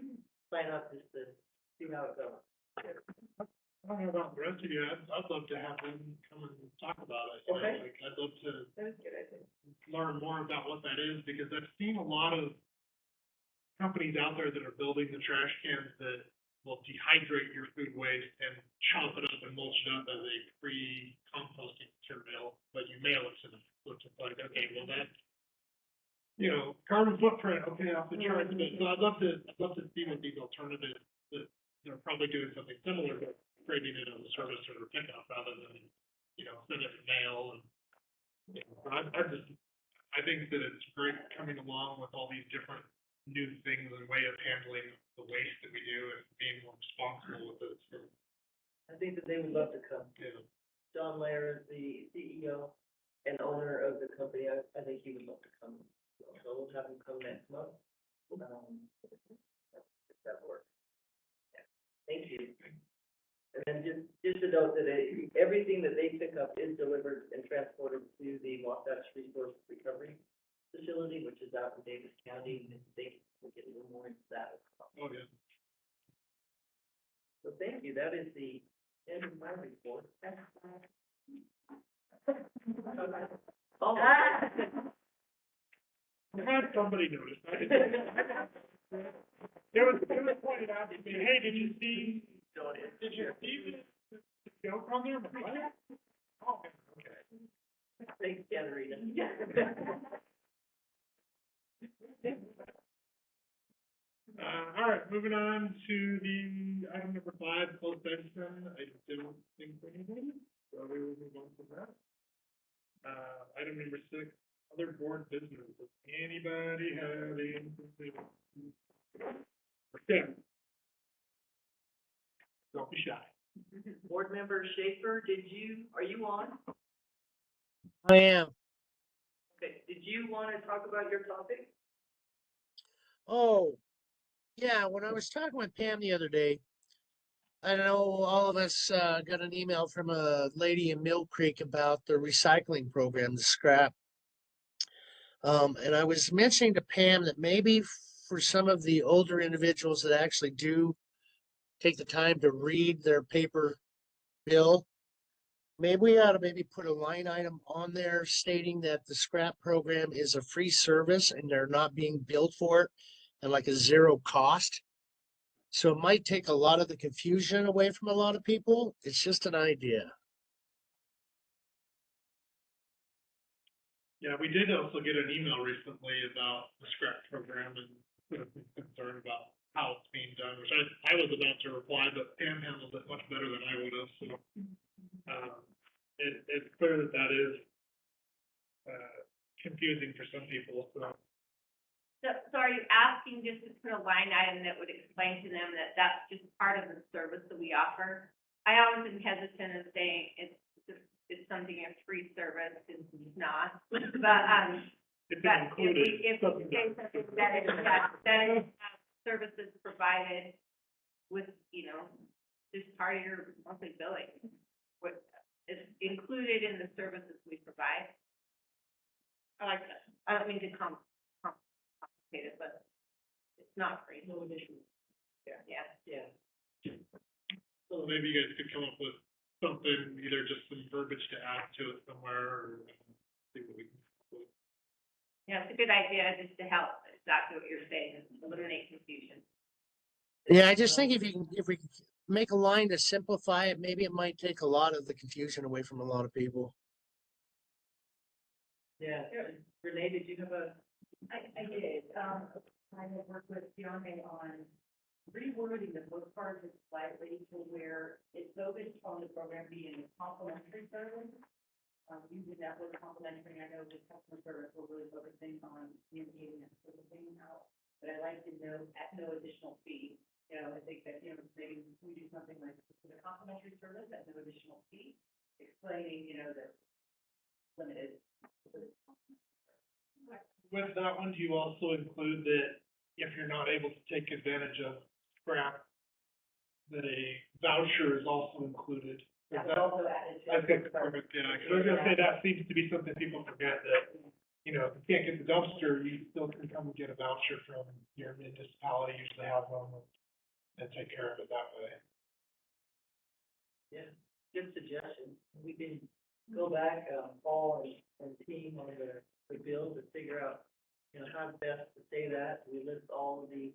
sign up just to see how it goes. I don't know about the rest of you, I'd love to have them come and talk about it. You know, Okay. like, I'd love to That's good, I think. learn more about what that is, because I've seen a lot of companies out there that are building the trash cans that will dehydrate your food waste and chop it up and mulch it up as a pre-composting material, but you mail it to them, which is like, okay, well, that's, you know, carbon footprint, okay, off the charts, but so I'd love to see what these alternatives, that they're probably doing something similar, but creating it as a service or a pickup rather than, you know, send it in mail. And you know, I think that it's great coming along with all these different new things and way of handling the waste that we do and being more responsible with it. So, I think that they would love to come. yeah. John Lair is the CEO and owner of the company. I think he would love to come. So we'll have him come next month. If that works. Yeah. Thank you. And then just to note that everything that they pick up is delivered and transported to the Wasatch Resource Recovery Facility, which is out in Davis County, and they will get a little more into that as well. Oh, yeah. So thank you. That is the end of my report. Oh. I'm glad somebody noticed. It was pointed out to me, hey, did you see the joke on there? What? Oh, okay. Thanks, Katerina. All right, moving on to the item number 5, closed session. I don't think anything, so we will move on from that. Item number 6, other board business. Does anybody have anything? Okay. Don't be shy. Board Member Schaefer, are you on? I am. Okay, did you want to talk about your topic? Oh, yeah. When I was talking with Pam the other day, I know all of us got an email from a lady in Mill Creek about the recycling program, the scrap. And I was mentioning to Pam that maybe for some of the older individuals that actually do take the time to read their paper bill, maybe we ought to maybe put a line item on there stating that the scrap program is a free service and they're not being billed for it and like a zero cost. So it might take a lot of the confusion away from a lot of people. It's just an idea. Yeah, we did also get an email recently about the scrap program and concern about how it's being done, which I was about to reply, but Pam handled it much better than I would have. So it's clear that is confusing for some people. So are you asking just to put a line item that would explain to them that that's just part of the service that we offer? I always am hesitant in saying it's something a free service, it's not, but, It's but included. if we say something that is services provided with, you know, just part of your monthly billing, what is included in the services we provide. I like that. I don't mean to paid it, but it's not free. No addition. Yeah. Yeah. So maybe you guys could come up with something, either just some verbiage to add to it somewhere, or see what we can come up with. Yeah, it's a good idea just to help exactly what you're saying, eliminate confusion. Yeah, I just think if we can make a line to simplify it, maybe it might take a lot of the confusion away from a lot of people. Yeah. Renee, did you have a? I did, I have worked with Fiona on rewording the book part just slightly to where it's focused on the program being a complimentary service. Using that word complimentary, I know the customer service, we're really focusing on communicating and sort of thing out, but I like to know at no additional fee. You know, I think that, you know, maybe we do something like the complimentary service at no additional fee, explaining, you know, that limited. With that one, do you also include that if you're not able to take advantage of scrap, that a voucher is also included? Is That was that- also added to. I think, perfect, yeah, 'cause I was gonna say that seems to be something people forget, that, you know, if you can't get the dumpster, you still can come and get a voucher from your municipality, usually has one, and take care of it that way. Yeah, good suggestion. We can go back, Paul and team on the bill to figure out, you know, how best to say that. We list all of the,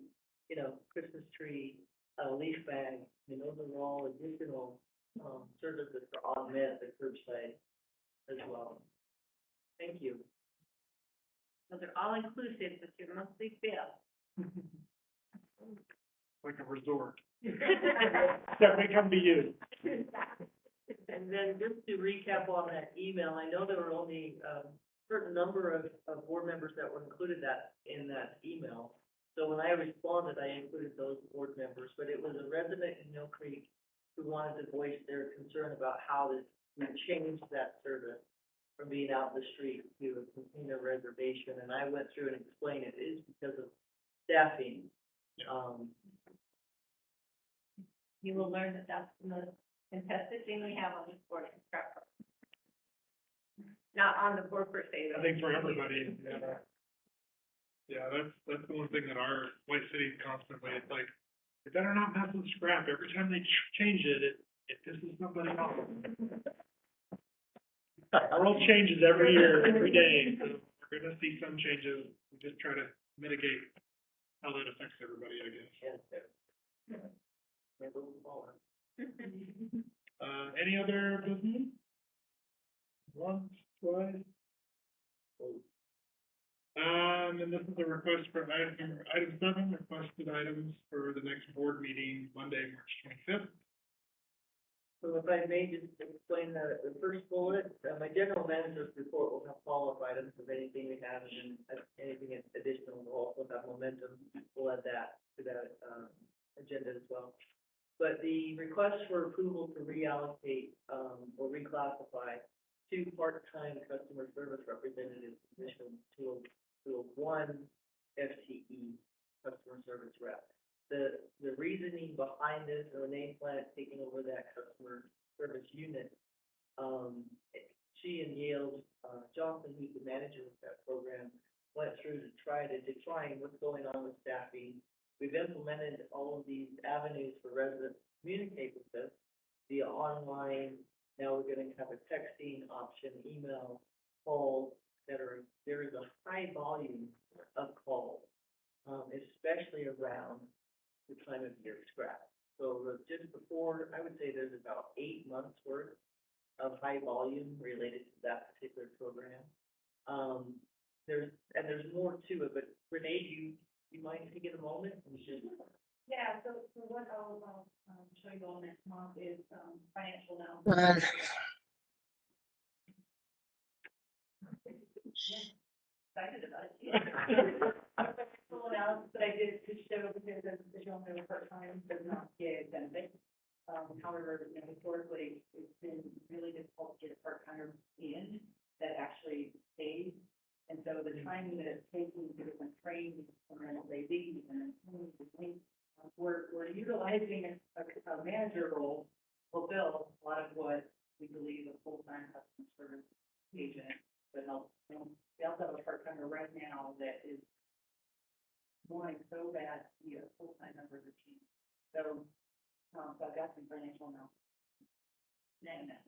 you know, Christmas tree, leaf bag, and those are all additional, services for augment the curbside as well. Thank you. Those are all inclusive with your monthly bill. Like a resort. That may come to you. And then just to recap on that email, I know there were only a certain number of board members that were included in that email. So when I responded, I included those board members, but it was a resident in Mill Creek who wanted to voice their concern about how this would change that service from being out in the street to a container reservation. And I went through and explained it is because of staffing. You will learn that that's the most contested thing we have on this board. Not on the board per se. I think for everybody, yeah. Yeah, that's the one thing that our White City constantly, it's like, they better not mess with scrap. Every time they change it pisses somebody off. Our world changes every year, every day, so we're gonna see some changes. We just try to mitigate how that affects everybody, I guess. Any other business? Once, twice? And this is a request for item 7, requested items for the next board meeting, Monday, March 25th. So if I may just explain the first bullet, my general manager's report will have follow-up items of anything we have, and then anything additional will also have momentum. We'll add that to that, agenda as well. But the request for approval to reallocate, or reclassify 2 part-time customer service representative positions to a 1 FTE customer service rep. The reasoning behind this, Renee Plant taking over that customer service unit, she and Yale, Johnson, who's the manager of that program, went through to try to define what's going on with staffing. We've implemented all of these avenues for residents to communicate with us via online. Now we're gonna have a texting option, email, calls, et cetera. There is a high volume of calls, especially around the time of year scrap. So just before, I would say there's about 8 months worth of high volume related to that particular program. There's more to it, but Renee, do you mind taking a moment and just? Yeah, so what I'll show you all next month is, financial analysis. Excited about it. Financial analysis that I did to show because as you all know, part-time does not get benefits. However, you know, historically, it's been really difficult to get a part-timer in that actually stays. And so the timing that it's taking to get them trained and they leave and then we're utilizing a manager role to fulfill a lot of what we believe a full-time customer service agent would help. We also have a part-timer right now that is wanting so bad to be a full-time member of the team. So, so I've got some financial now. And, I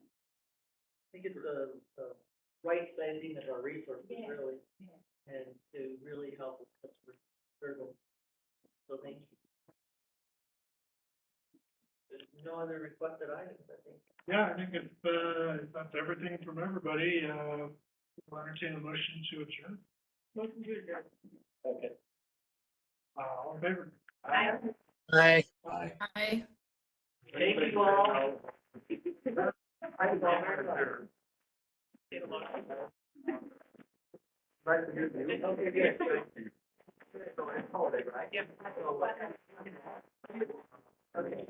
think it's a right spending of our resources, Yeah. really, yeah. and to really help with customer service. So thank you. There's no other requested items, I think. Yeah, I think if that's everything from everybody, we'll entertain a motion to adjourn. Motion to adjourn. Okay. All in favor? Hi. Aye. Hi. Thank you all. Okay, good. So it's holiday, right? Yeah. Okay.